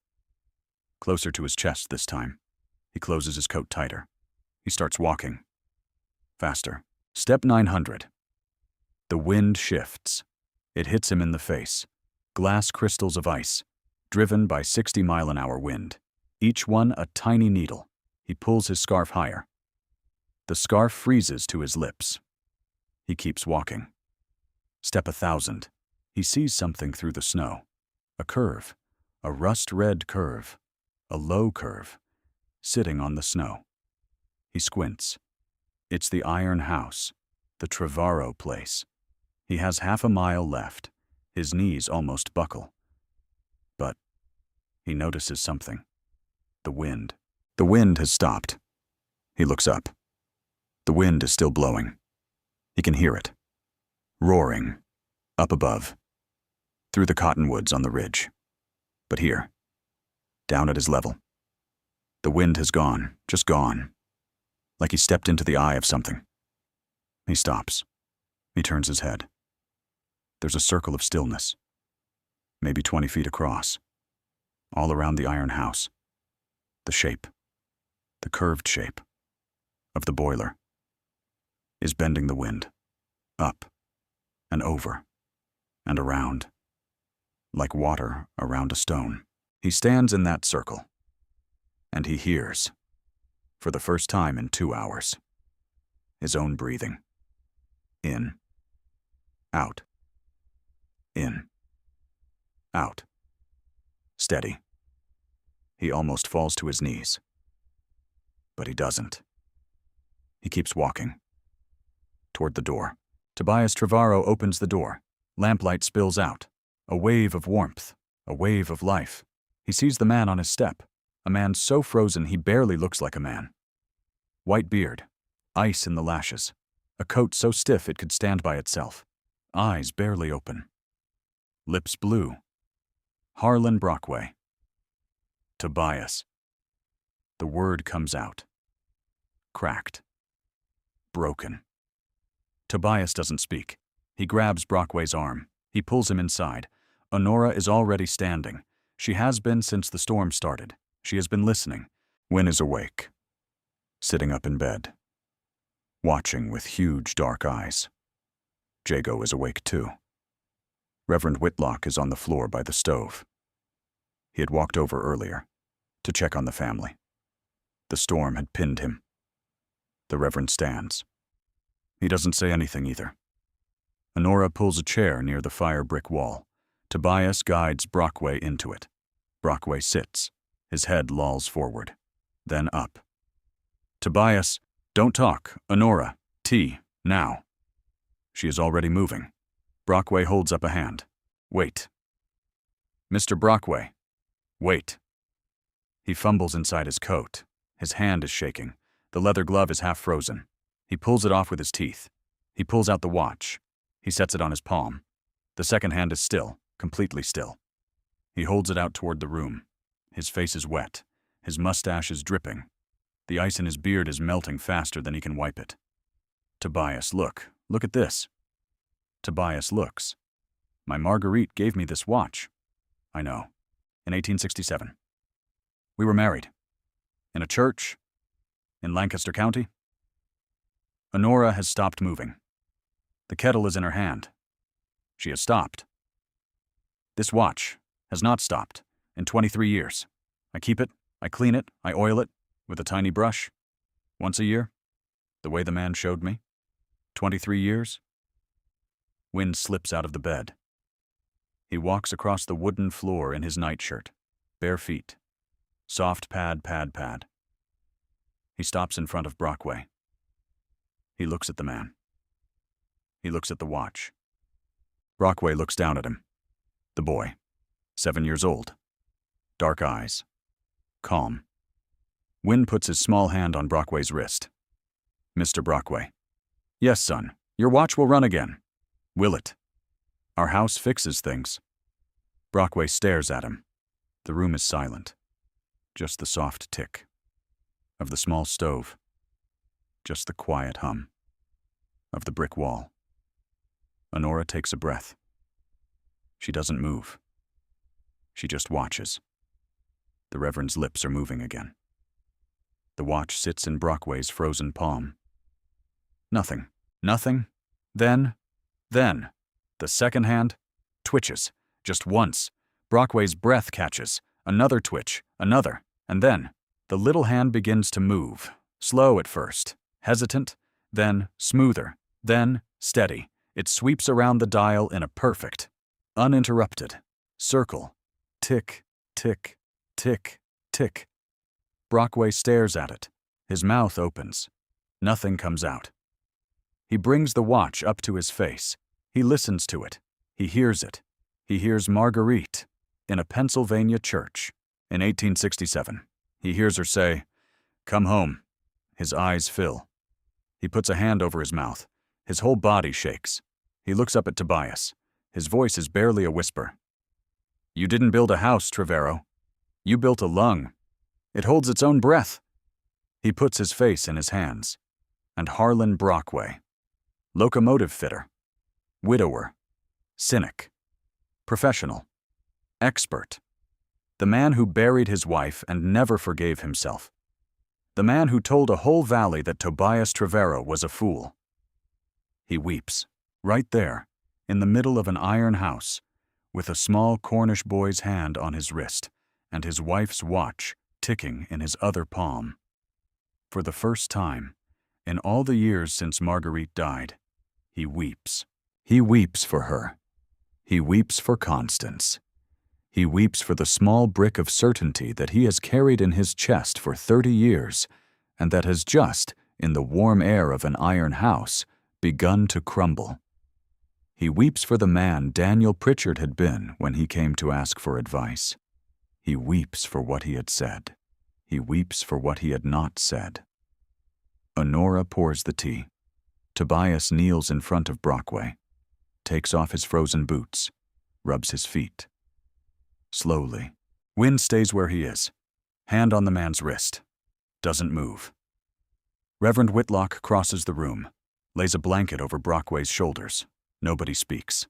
Closer to his chest this time. He closes his coat tighter. He starts walking. Faster. Step 900. The wind shifts. It hits him in the face. Glass crystals of ice, driven by 60-mile-an-hour wind. Each one a tiny needle. He pulls his scarf higher. The scarf freezes to his lips. He keeps walking. Step 1000. He sees something through the snow. A curve. A rust-red curve. A low curve. Sitting on the snow. He squints. It's the iron house. The Trevarrow place. He has half a mile left. His knees almost buckle. But he notices something. The wind. The wind has stopped. He looks up. The wind is still blowing. He can hear it. Roaring. Up above. Through the cottonwoods on the ridge. But here. Down at his level. The wind has gone. Just gone. Like he stepped into the eye of something. He stops. He turns his head. There's a circle of stillness. Maybe 20 feet across. All around the iron house. The shape. The curved shape. Of the boiler. Is bending the wind. Up. And over. And around. Like water around a stone. He stands in that circle. And he hears. For the first time in 2 hours. His own breathing. In. Out. In. Out. Steady. He almost falls to his knees. But he doesn't. He keeps walking. Toward the door. Tobias Trevarrow opens the door. Lamplight spills out. A wave of warmth. A wave of life. He sees the man on his step. A man so frozen he barely looks like a man. White beard. Ice in the lashes. A coat so stiff it could stand by itself. Eyes barely open. Lips blue. Harlan Brockway. Tobias. The word comes out. Cracked. Broken. Tobias doesn't speak. He grabs Brockway's arm. He pulls him inside. Honora is already standing. She has been since the storm started. She has been listening. Wynne is awake. Sitting up in bed. Watching with huge dark eyes. Jago is awake too. Reverend Whitlock is on the floor by the stove. He had walked over earlier, to check on the family. The storm had pinned him. The Reverend stands. He doesn't say anything either. Honora pulls a chair near the fire brick wall. Tobias guides Brockway into it. Brockway sits. His head lolls forward. Then up. Tobias, don't talk. Honora, tea, now. She is already moving. Brockway holds up a hand. Wait. Mr. Brockway. Wait. He fumbles inside his coat. His hand is shaking. The leather glove is half frozen. He pulls it off with his teeth. He pulls out the watch. He sets it on his palm. The second hand is still, completely still. He holds it out toward the room. His face is wet. His mustache is dripping. The ice in his beard is melting faster than he can wipe it. Tobias, look. Look at this. Tobias looks. My Marguerite gave me this watch. I know. In 1867. We were married. In a church. In Lancaster County. Honora has stopped moving. The kettle is in her hand. She has stopped. This watch has not stopped, In 23 years. I keep it, I clean it, I oil it, with a tiny brush. Once a year. The way the man showed me. 23 years. Wynne slips out of the bed. He walks across the wooden floor in his nightshirt, bare feet. Soft pad, pad, pad. He stops in front of Brockway. He looks at the man. He looks at the watch. Brockway looks down at him. The boy, 7 years old. Dark eyes. Calm. Wynne puts his small hand on Brockway's wrist. Mr. Brockway. Yes, son, your watch will run again. Will it? Our house fixes things. Brockway stares at him. The room is silent. Just the soft tick of the small stove. Just the quiet hum of the brick wall. Honora takes a breath. She doesn't move. She just watches. The Reverend's lips are moving again. The watch sits in Brockway's frozen palm. Nothing. Nothing. Then, the second hand twitches. Just once. Brockway's breath catches. Another twitch. Another. And then, the little hand begins to move. Slow at first. Hesitant. Then, smoother. Then, steady. It sweeps around the dial in a perfect, uninterrupted circle. Tick, tick, tick, tick. Brockway stares at it. His mouth opens. Nothing comes out. He brings the watch up to his face. He listens to it. He hears it. He hears Marguerite in a Pennsylvania church in 1867. He hears her say, "Come home." His eyes fill. He puts a hand over his mouth. His whole body shakes. He looks up at Tobias. His voice is barely a whisper. You didn't build a house, Trevarrow. You built a lung. It holds its own breath. He puts his face in his hands. And Harlan Brockway, locomotive fitter, widower, cynic, professional, expert, the man who buried his wife and never forgave himself, the man who told a whole valley that Tobias Trevarrow was a fool. He weeps, right there, in the middle of an iron house, with a small Cornish boy's hand on his wrist and his wife's watch ticking in his other palm. For the first time, in all the years since Marguerite died, he weeps. He weeps for her. He weeps for Constance. He weeps for the small brick of certainty that he has carried in his chest for 30 years and that has just, in the warm air of an iron house, begun to crumble. He weeps for the man Daniel Pritchard had been when he came to ask for advice. He weeps for what he had said. He weeps for what he had not said. Honora pours the tea. Tobias kneels in front of Brockway, takes off his frozen boots, rubs his feet. Slowly, Wynne stays where he is, hand on the man's wrist, doesn't move. Reverend Whitlock crosses the room, lays a blanket over Brockway's shoulders. Nobody speaks.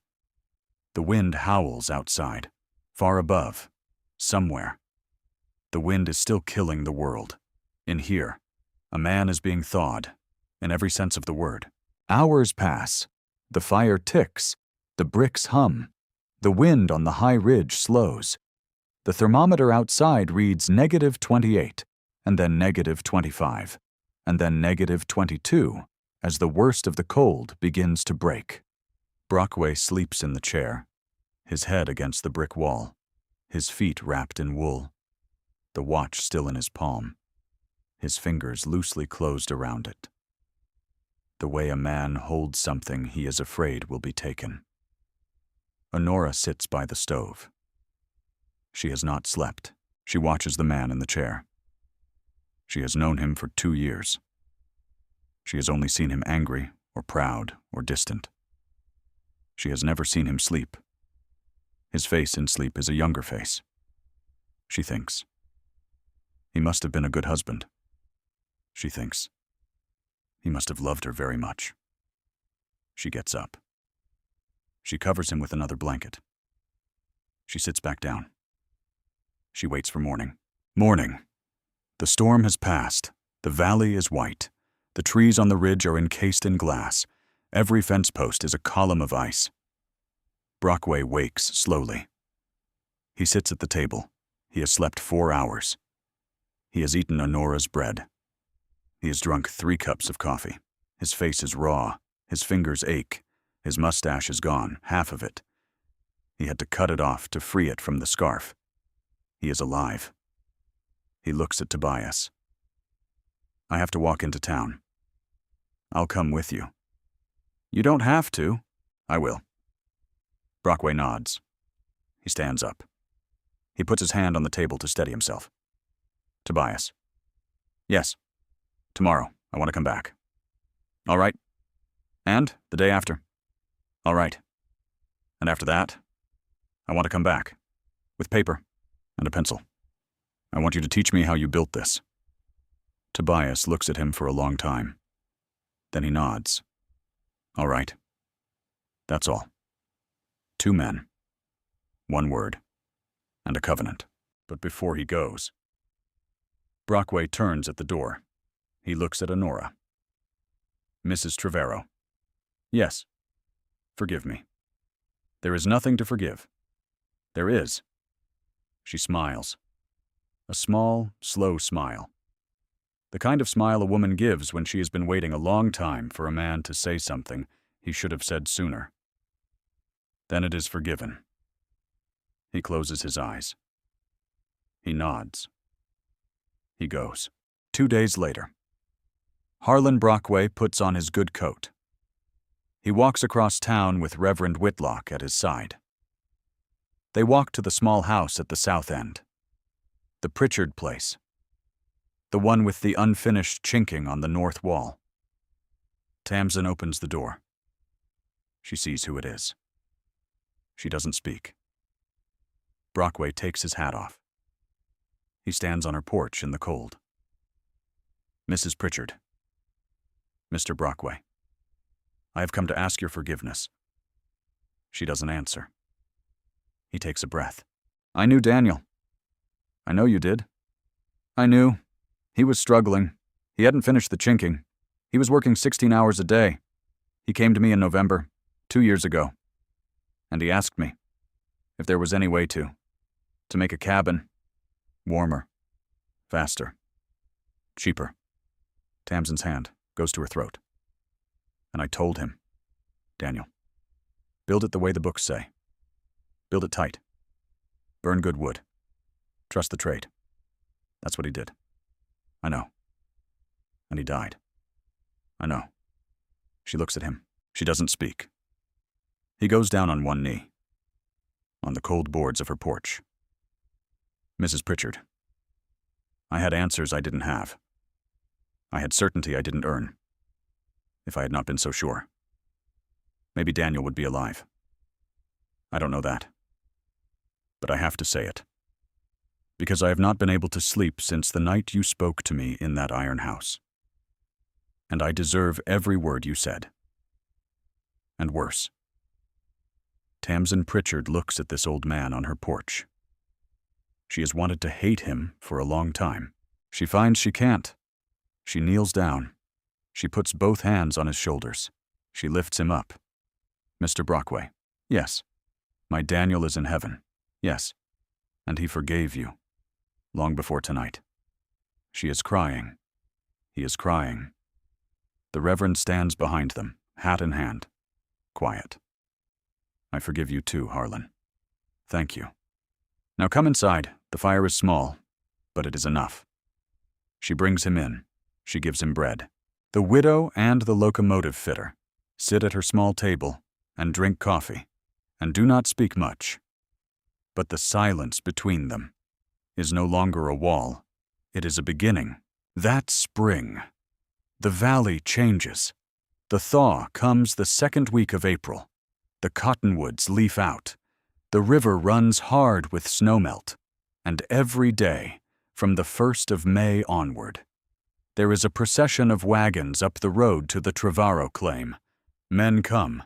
The wind howls outside, far above, somewhere. The wind is still killing the world. In here, a man is being thawed, in every sense of the word. Hours pass. The fire ticks. The bricks hum. The wind on the high ridge slows. The thermometer outside reads -28, and then -25, and then -22, as the worst of the cold begins to break. Brockway sleeps in the chair, his head against the brick wall, his feet wrapped in wool, the watch still in his palm, his fingers loosely closed around it. The way a man holds something he is afraid will be taken. Honora sits by the stove. She has not slept. She watches the man in the chair. She has known him for 2 years. She has only seen him angry or proud or distant. She has never seen him sleep. His face in sleep is a younger face. She thinks. He must have been a good husband. She thinks. He must have loved her very much. She gets up. She covers him with another blanket. She sits back down. She waits for morning. Morning. The storm has passed. The valley is white. The trees on the ridge are encased in glass. Every fence post is a column of ice. Brockway wakes slowly. He sits at the table, He has slept 4 hours. He has eaten Honora's bread. He has drunk 3 cups of coffee. His face is raw. His fingers ache. His mustache is gone, half of it. He had to cut it off to free it from the scarf. He is alive. He looks at Tobias. I have to walk into town. I'll come with you. You don't have to. I will. Brockway nods. He stands up. He puts his hand on the table to steady himself. Tobias. Yes. Tomorrow, I want to come back. All right. And the day after. All right. And after that, I want to come back. With paper and a pencil. I want you to teach me how you built this. Tobias looks at him for a long time. Then he nods. All right. That's all. 2 men. 1 word. And a covenant. But before he goes, Brockway turns at the door. He looks at Honora. Mrs. Trevarrow. Yes. Forgive me. There is nothing to forgive. There is. She smiles. A small, slow smile. The kind of smile a woman gives when she has been waiting a long time for a man to say something he should have said sooner. Then it is forgiven. He closes his eyes. He nods. He goes. 2 days later. Harlan Brockway puts on his good coat. He walks across town with Reverend Whitlock at his side. They walk to the small house at the south end. The Pritchard place. The one with the unfinished chinking on the north wall. Tamsin opens the door. She sees who it is. She doesn't speak. Brockway takes his hat off. He stands on her porch in the cold. Mrs. Pritchard. Mr. Brockway. I have come to ask your forgiveness. She doesn't answer. He takes a breath. I knew Daniel. I know you did. I knew. He was struggling. He hadn't finished the chinking. He was working 16 hours a day. He came to me in November, 2 years ago. And he asked me if there was any way to make a cabin warmer, faster, cheaper. Tamsin's hand goes to her throat. And I told him, Daniel, build it the way the books say. Build it tight. Burn good wood. Trust the trade. That's what he did. I know. And he died. I know. She looks at him. She doesn't speak. He goes down on one knee, on the cold boards of her porch. Mrs. Pritchard. I had answers I didn't have. I had certainty I didn't earn. If I had not been so sure. Maybe Daniel would be alive. I don't know that. But I have to say it. Because I have not been able to sleep since the night you spoke to me in that iron house. And I deserve every word you said. And worse. Tamsin Pritchard looks at this old man on her porch. She has wanted to hate him for a long time. She finds she can't. She kneels down. She puts both hands on his shoulders. She lifts him up. Mr. Brockway. Yes. My Daniel is in heaven. Yes. And he forgave you. Long before tonight. She is crying. He is crying. The Reverend stands behind them, hat in hand. Quiet. I forgive you too, Harlan. Thank you. Now come inside. The fire is small, but it is enough. She brings him in. She gives him bread. The widow and the locomotive fitter sit at her small table and drink coffee and do not speak much. But the silence between them is no longer a wall. It is a beginning. That spring. The valley changes. The thaw comes the second week of April. The cottonwoods leaf out. The river runs hard with snowmelt. And every day, from the 1st of May onward, there is a procession of wagons up the road to the Trevarrow claim. Men come.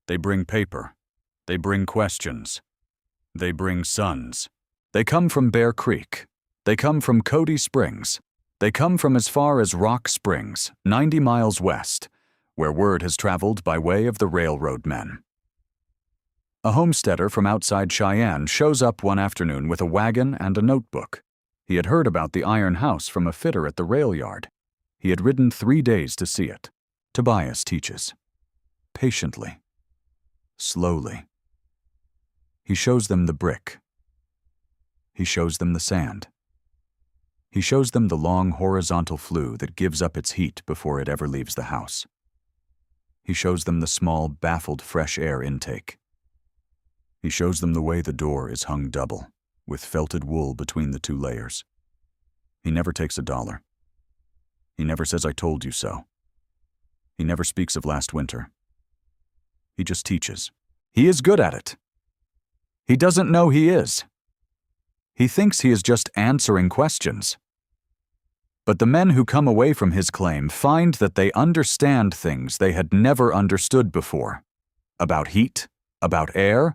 They bring paper. They bring questions. They bring sons. They come from Bear Creek. They come from Cody Springs. They come from as far as Rock Springs, 90 miles west, where word has traveled by way of the railroad men. A homesteader from outside Cheyenne shows up one afternoon with a wagon and a notebook. He had heard about the iron house from a fitter at the rail yard. He had ridden 3 days to see it. Tobias teaches. Patiently. Slowly. He shows them the brick. He shows them the sand. He shows them the long horizontal flue that gives up its heat before it ever leaves the house. He shows them the small, baffled fresh air intake. He shows them the way the door is hung double, with felted wool between the 2 layers. He never takes $1. He never says, "I told you so." He never speaks of last winter. He just teaches. He is good at it. He doesn't know he is. He thinks he is just answering questions. But the men who come away from his claim find that they understand things they had never understood before. About heat, about air,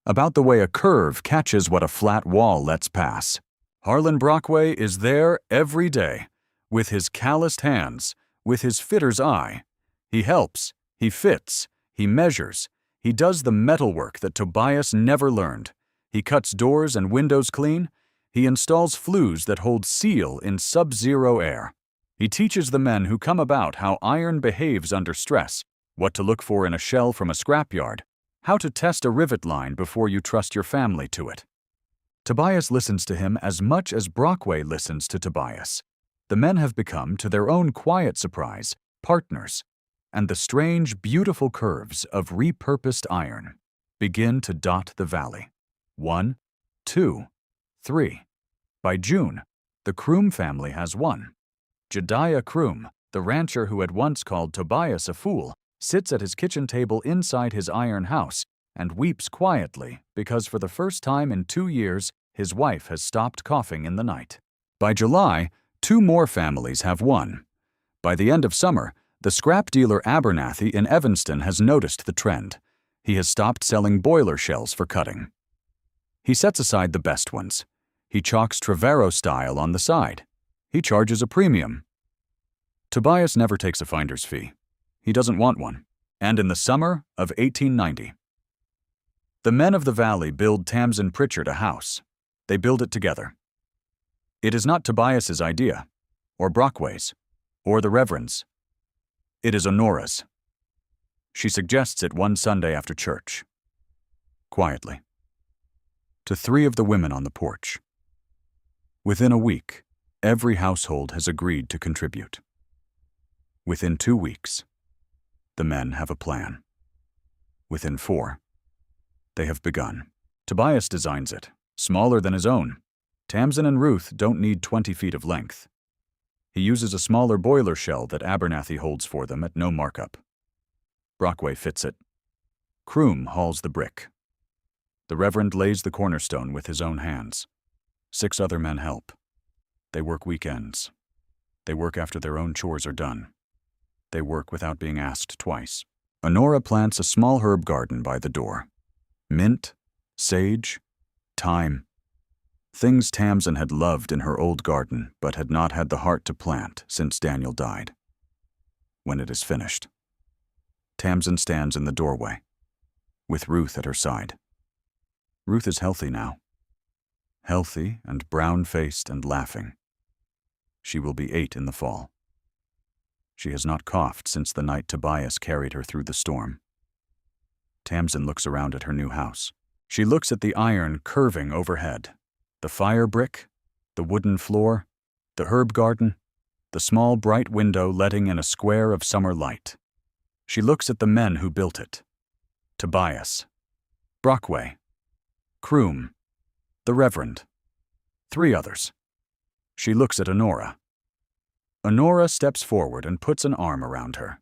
about the way a curve catches what a flat wall lets pass. Harlan Brockway is there every day, with his calloused hands, with his fitter's eye. He helps, he fits, he measures, he does the metalwork that Tobias never learned. He cuts doors and windows clean. He installs flues that hold seal in sub-zero air. He teaches the men who come about how iron behaves under stress, what to look for in a shell from a scrapyard, how to test a rivet line before you trust your family to it. Tobias listens to him as much as Brockway listens to Tobias. The men have become, to their own quiet surprise, partners, and the strange, beautiful curves of repurposed iron begin to dot the valley. 1, 2, 3. By June, the Kroom family has 1. Jediah Kroom, the rancher who had once called Tobias a fool, sits at his kitchen table inside his iron house and weeps quietly because for the first time in 2 years, his wife has stopped coughing in the night. By July, 2 more families have 1. By the end of summer, the scrap dealer Abernathy in Evanston has noticed the trend. He has stopped selling boiler shells for cutting. He sets aside the best ones. He chalks Trevarrow style on the side. He charges a premium. Tobias never takes a finder's fee. He doesn't want one. And in the summer of 1890, the men of the valley build Tamsin Pritchard a house. They build it together. It is not Tobias's idea, or Brockway's, or the Reverend's. It is Honora's. She suggests it one Sunday after church. Quietly. To 3 of the women on the porch. Within a week, every household has agreed to contribute. Within 2 weeks, the men have a plan. Within 4, they have begun. Tobias designs it, smaller than his own. Tamsin and Ruth don't need 20 feet of length. He uses a smaller boiler shell that Abernathy holds for them at no markup. Brockway fits it. Kroom hauls the brick. The Reverend lays the cornerstone with his own hands. 6 other men help. They work weekends. They work after their own chores are done. They work without being asked twice. Honora plants a small herb garden by the door. Mint, sage, thyme. Things Tamsin had loved in her old garden but had not had the heart to plant since Daniel died. When it is finished, Tamsin stands in the doorway, with Ruth at her side. Ruth is healthy now. Healthy and brown-faced and laughing. She will be 8 in the fall. She has not coughed since the night Tobias carried her through the storm. Tamsin looks around at her new house. She looks at the iron curving overhead, the fire brick, the wooden floor, the herb garden, the small bright window letting in a square of summer light. She looks at the men who built it. Tobias, Brockway, Kroom, the Reverend, 3 others. She looks at Honora. Honora steps forward and puts an arm around her.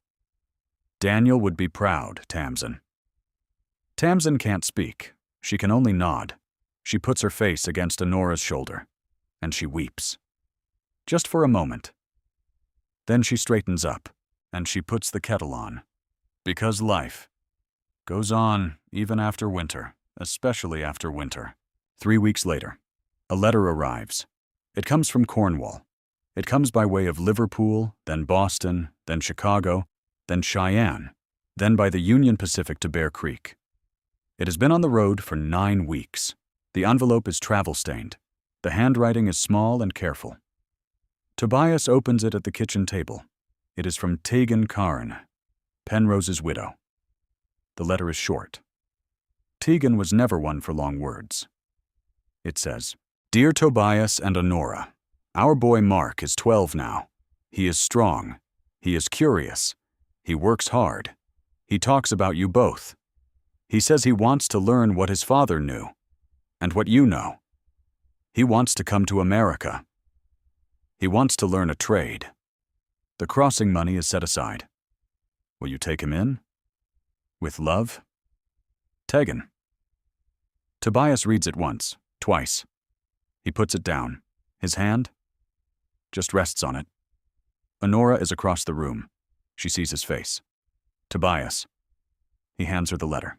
Daniel would be proud, Tamsin. Tamsin can't speak. She can only nod. She puts her face against Honora's shoulder, and she weeps. Just for a moment. Then she straightens up, and she puts the kettle on. Because life goes on even after winter, especially after winter. 3 weeks later, a letter arrives. It comes from Cornwall. It comes by way of Liverpool, then Boston, then Chicago, then Cheyenne, then by the Union Pacific to Bear Creek. It has been on the road for 9 weeks. The envelope is travel-stained. The handwriting is small and careful. Tobias opens it at the kitchen table. It is from Tegan Karn, Penrose's widow. The letter is short. Tegan was never one for long words. It says, "Dear Tobias and Honora, our boy Mark is 12 now. He is strong. He is curious. He works hard. He talks about you both. He says he wants to learn what his father knew, and what you know. He wants to come to America. He wants to learn a trade. The crossing money is set aside. Will you take him in? With love, Tegan." Tobias reads it once, twice. He puts it down. His hand just rests on it. Honora is across the room. She sees his face. Tobias. He hands her the letter.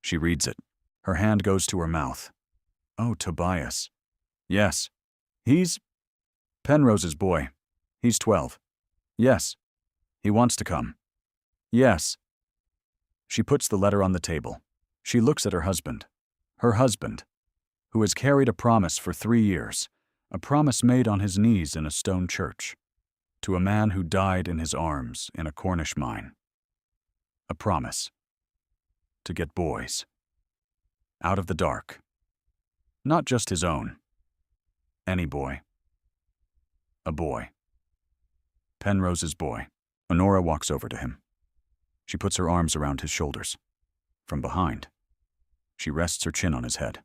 She reads it. Her hand goes to her mouth. "Oh, Tobias." "Yes. He's Penrose's boy. He's 12. Yes. He wants to come. Yes." She puts the letter on the table. She looks at her husband, who has carried a promise for 3 years, a promise made on his knees in a stone church, to a man who died in his arms in a Cornish mine. A promise to get boys out of the dark. Not just his own. Any boy. A boy. Penrose's boy. Honora walks over to him. She puts her arms around his shoulders. From behind, she rests her chin on his head.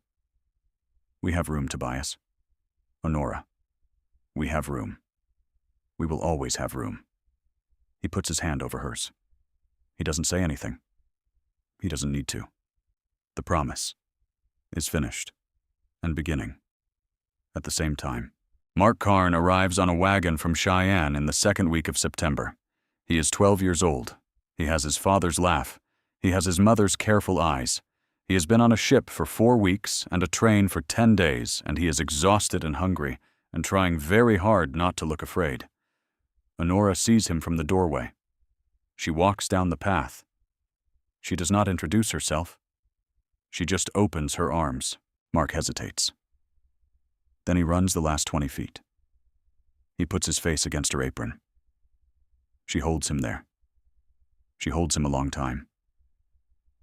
"We have room, Tobias." "Honora, we have room. We will always have room." He puts his hand over hers. He doesn't say anything. He doesn't need to. The promise is finished and beginning. At the same time, Mark Karn arrives on a wagon from Cheyenne in the 2nd week of September. He is 12 years old. He has his father's laugh. He has his mother's careful eyes. He has been on a ship for 4 weeks and a train for 10 days, and he is exhausted and hungry and trying very hard not to look afraid. Honora sees him from the doorway. She walks down the path. She does not introduce herself. She just opens her arms. Mark hesitates. Then he runs the last 20 feet. He puts his face against her apron. She holds him there. She holds him a long time.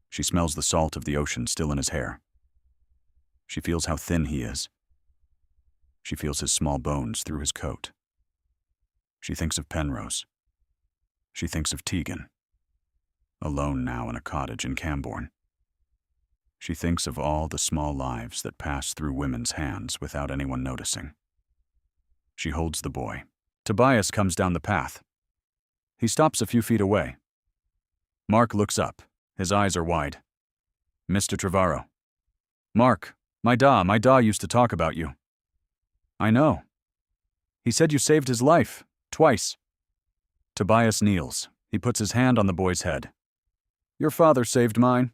She smells the salt of the ocean still in his hair. She feels how thin he is. She feels his small bones through his coat. She thinks of Penrose. She thinks of Tegan, alone now in a cottage in Camborne. She thinks of all the small lives that pass through women's hands without anyone noticing. She holds the boy. Tobias comes down the path. He stops a few feet away. Mark looks up. His eyes are wide. "Mr. Trevarrow." "Mark, my da used to talk about you." "I know. He said you saved his life, twice." Tobias kneels. He puts his hand on the boy's head. "Your father saved mine.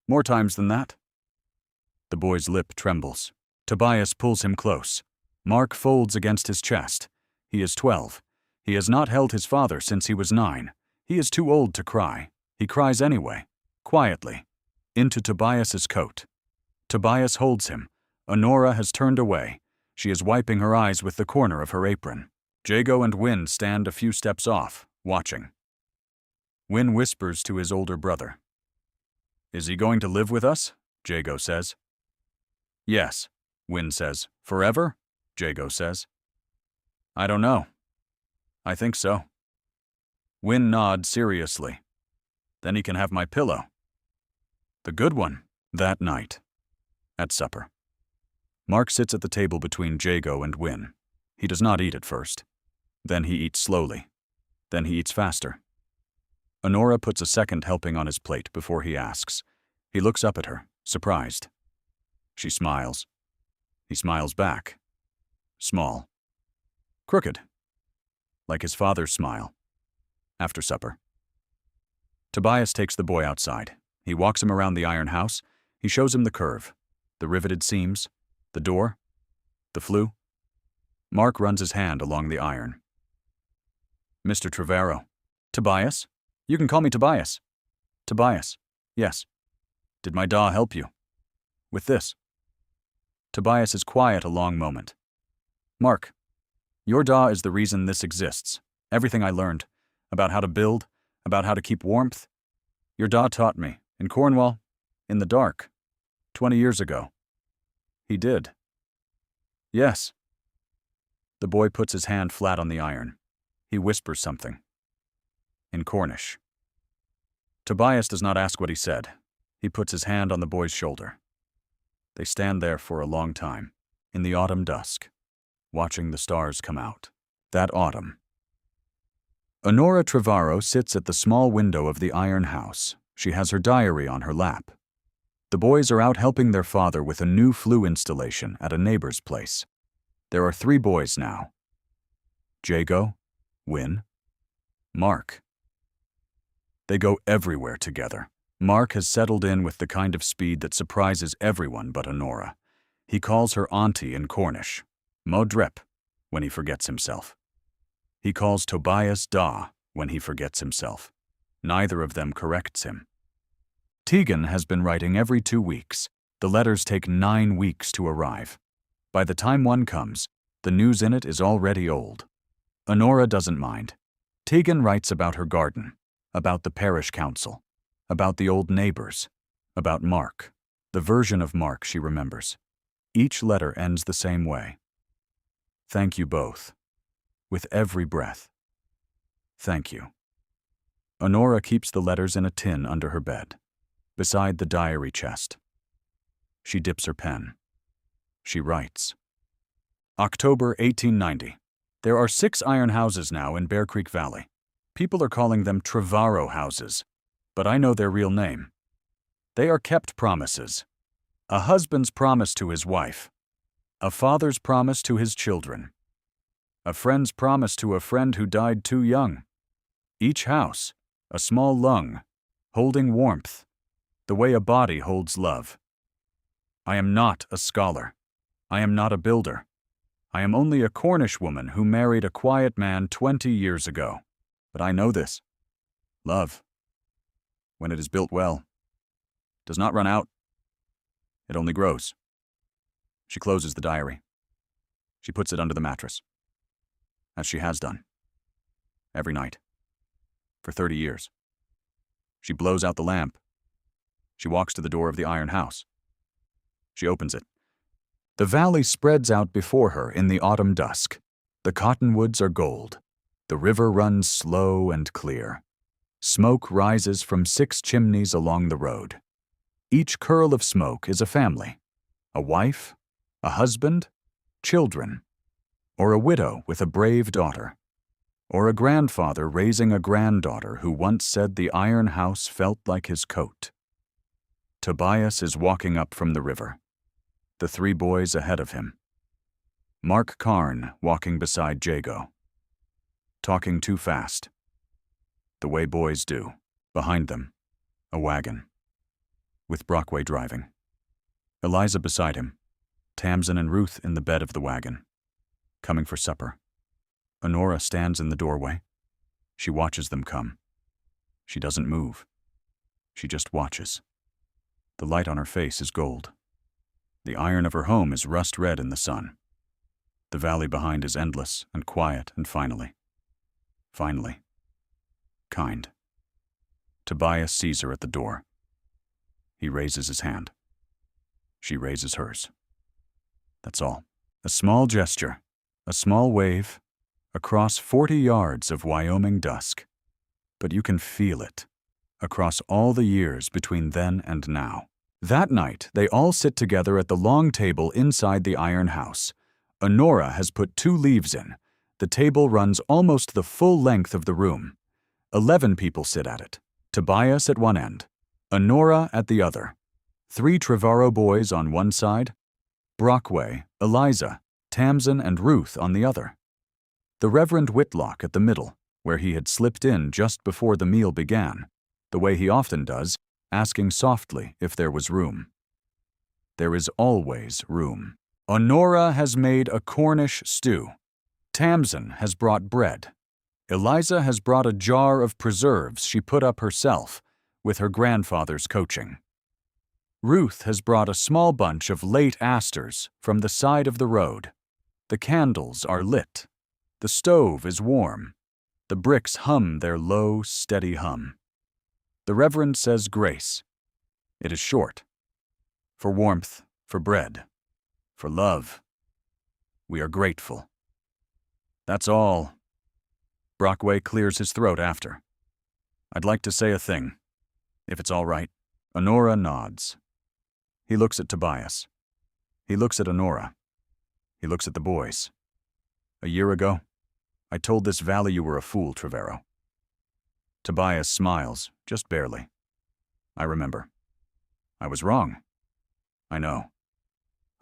More times than that." The boy's lip trembles. Tobias pulls him close. Mark folds against his chest. He is 12. He has not held his father since he was 9. He is too old to cry. He cries anyway, quietly, into Tobias's coat. Tobias holds him. Honora has turned away. She is wiping her eyes with the corner of her apron. Jago and Wynne stand a few steps off, watching. Wynne whispers to his older brother. "Is he going to live with us?" Jago says. "Yes," Wynne says. "Forever?" Jago says. "I don't know. I think so." Wynne nods seriously. "Then he can have my pillow." The good one. That night, at supper. Mark sits at the table between Jago and Wynne. He does not eat at first. Then he eats slowly. Then he eats faster. Honora puts a second helping on his plate before he asks. He looks up at her, surprised. She smiles. He smiles back. Small. Crooked. Like his father's smile. After supper. Tobias takes the boy outside. He walks him around the iron house. He shows him the curve, the riveted seams, the door, the flue. Mark runs his hand along the iron. "Mr. Trevarrow." "Tobias? You can call me Tobias." "Tobias. Yes." Did my da help you? With this. Tobias is quiet a long moment. Mark, your da is the reason this exists. Everything I learned. About how to build, about how to keep warmth. Your da taught me, in Cornwall, in the dark, 20 years ago. He did. Yes. The boy puts his hand flat on the iron. He whispers something. In Cornish. Tobias does not ask what he said. He puts his hand on the boy's shoulder. They stand there for a long time, in the autumn dusk, watching the stars come out. That autumn. Honora Trevarrow sits at the small window of the iron house. She has her diary on her lap. The boys are out helping their father with a new flue installation at a neighbor's place. There are 3 boys now. Jago, Win, Mark. They go everywhere together. Mark has settled in with the kind of speed that surprises everyone but Honora. He calls her auntie in Cornish, Modrep, when he forgets himself. He calls Tobias Da when he forgets himself. Neither of them corrects him. Tegan has been writing every 2 weeks. The letters take 9 weeks to arrive. By the time one comes, the news in it is already old. Honora doesn't mind. Tegan writes about her garden, about the parish council, about the old neighbors, about Mark, the version of Mark she remembers. Each letter ends the same way. Thank you both. With every breath. Thank you. Honora keeps the letters in a tin under her bed, beside the diary chest. She dips her pen. She writes. October 1890. There are 6 iron houses now in Bear Creek Valley. People are calling them Trevarrow houses, but I know their real name. They are kept promises. A husband's promise to his wife. A father's promise to his children. A friend's promise to a friend who died too young. Each house, a small lung, holding warmth, the way a body holds love. I am not a scholar. I am not a builder. I am only a Cornish woman who married a quiet man 20 years ago. But I know this. Love, when it is built well, does not run out. It only grows. She closes the diary. She puts it under the mattress, as she has done, every night, for 30 years. She blows out the lamp. She walks to the door of the iron house. She opens it. The valley spreads out before her in the autumn dusk. The cottonwoods are gold. The river runs slow and clear. Smoke rises from 6 chimneys along the road. Each curl of smoke is a family, a wife, a husband, children, or a widow with a brave daughter, or a grandfather raising a granddaughter who once said the iron house felt like his coat. Tobias is walking up from the river, the 3 boys ahead of him. Mark Carn walking beside Jago, talking too fast, the way boys do. Behind them, a wagon, with Brockway driving. Eliza beside him, Tamsin and Ruth in the bed of the wagon, coming for supper. Honora stands in the doorway. She watches them come. She doesn't move. She just watches. The light on her face is gold. The iron of her home is rust red in the sun. The valley behind is endless and quiet and finally, kind. Tobias sees her at the door. He raises his hand. She raises hers. That's all. A small gesture, a small wave, across 40 yards of Wyoming dusk. But you can feel it, across all the years between then and now. That night, they all sit together at the long table inside the iron house. Honora has put 2 leaves in. The table runs almost the full length of the room. 11 people sit at it. Tobias at one end, Honora at the other. 3 Trevarrow boys on one side, Brockway, Eliza, Tamsin, and Ruth on the other. The Reverend Whitlock at the middle, where he had slipped in just before the meal began, the way he often does, asking softly if there was room. There is always room. Honora has made a Cornish stew. Tamsin has brought bread. Eliza has brought a jar of preserves she put up herself with her grandfather's coaching. Ruth has brought a small bunch of late asters from the side of the road. The candles are lit. The stove is warm. The bricks hum their low, steady hum. The Reverend says grace. It is short. For warmth, for bread, for love. We are grateful. That's all. Brockway clears his throat after. I'd like to say a thing, if it's all right. Honora nods. He looks at Tobias. He looks at Honora. He looks at the boys. A year ago, I told this valley you were a fool, Trevarrow. Tobias smiles, just barely. I remember. I was wrong. I know.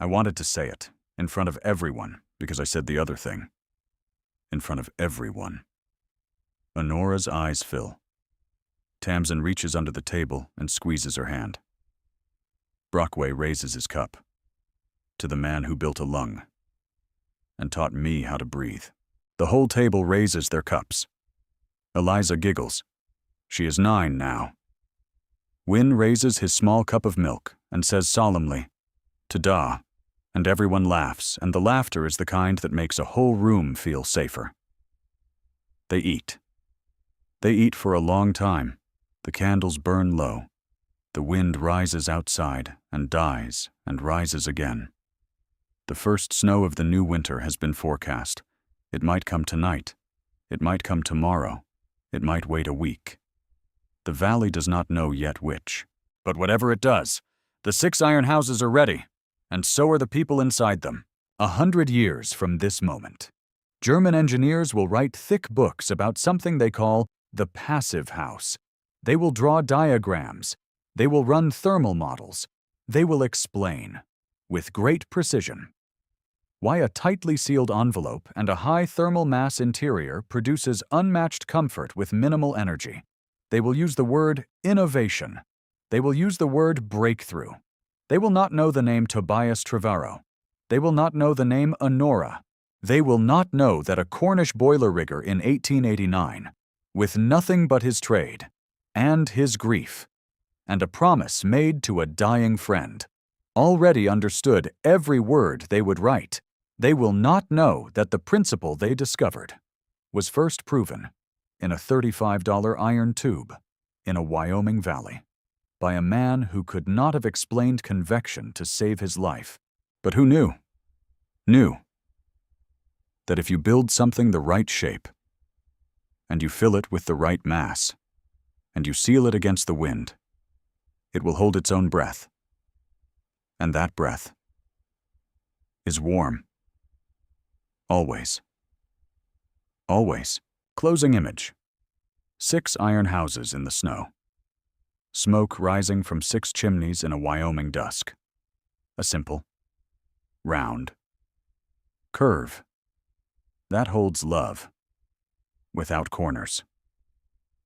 I wanted to say it, in front of everyone, because I said the other thing. In front of everyone. Honora's eyes fill. Tamsin reaches under the table and squeezes her hand. Brockway raises his cup. To the man who built a lung and taught me how to breathe. The whole table raises their cups. Eliza giggles. She is 9 now. Wynne raises his small cup of milk and says solemnly, "Ta-da," and everyone laughs, and the laughter is the kind that makes a whole room feel safer. They eat. They eat for a long time. The candles burn low. The wind rises outside and dies and rises again. The first snow of the new winter has been forecast. It might come tonight. It might come tomorrow. It might wait a week. The valley does not know yet which. But whatever it does, the 6 iron houses are ready, and so are the people inside them. 100 years from this moment, German engineers will write thick books about something they call the passive house. They will draw diagrams. They will run thermal models. They will explain, with great precision, why a tightly sealed envelope and a high thermal mass interior produces unmatched comfort with minimal energy. They will use the word innovation. They will use the word breakthrough. They will not know the name Tobias Trevarrow. They will not know the name Honora. They will not know that a Cornish boiler rigger in 1889, with nothing but his trade, and his grief, and a promise made to a dying friend, already understood every word they would write. They will not know that the principle they discovered was first proven in a $35 iron tube in a Wyoming valley by a man who could not have explained convection to save his life, but who knew that if you build something the right shape, and you fill it with the right mass, and you seal it against the wind, it will hold its own breath. And that breath is warm. Always. Always. Closing image. 6 iron houses in the snow. Smoke rising from 6 chimneys in a Wyoming dusk. A simple, round curve. That holds love, without corners,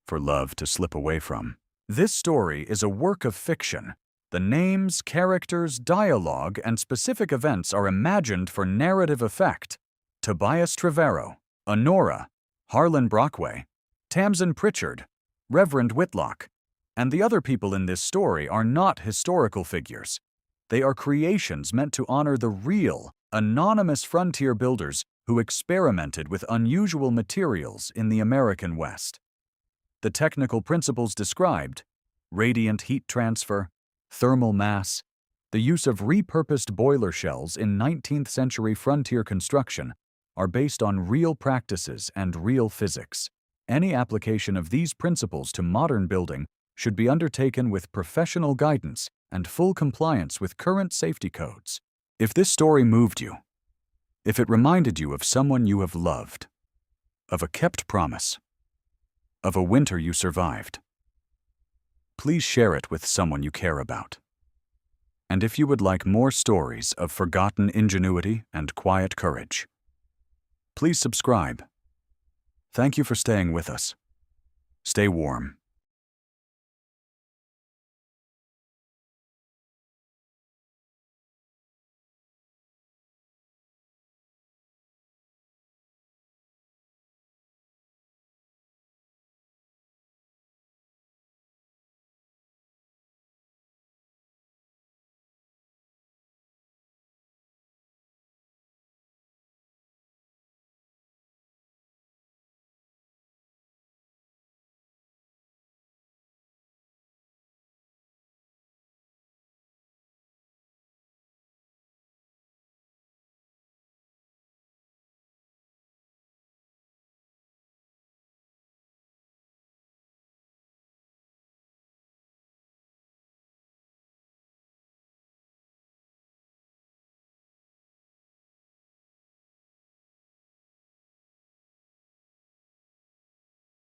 for love to slip away from. This story is a work of fiction. The names, characters, dialogue, and specific events are imagined for narrative effect. Tobias Trevarrow, Honora, Harlan Brockway, Tamsin Pritchard, Reverend Whitlock, and the other people in this story are not historical figures. They are creations meant to honor the real, anonymous frontier builders who experimented with unusual materials in the American West. The technical principles described, radiant heat transfer, thermal mass, the use of repurposed boiler shells in 19th century frontier construction, are based on real practices and real physics. Any application of these principles to modern building should be undertaken with professional guidance and full compliance with current safety codes. If this story moved you, if it reminded you of someone you have loved, of a kept promise, of a winter you survived, please share it with someone you care about. And if you would like more stories of forgotten ingenuity and quiet courage, please subscribe. Thank you for staying with us. Stay warm.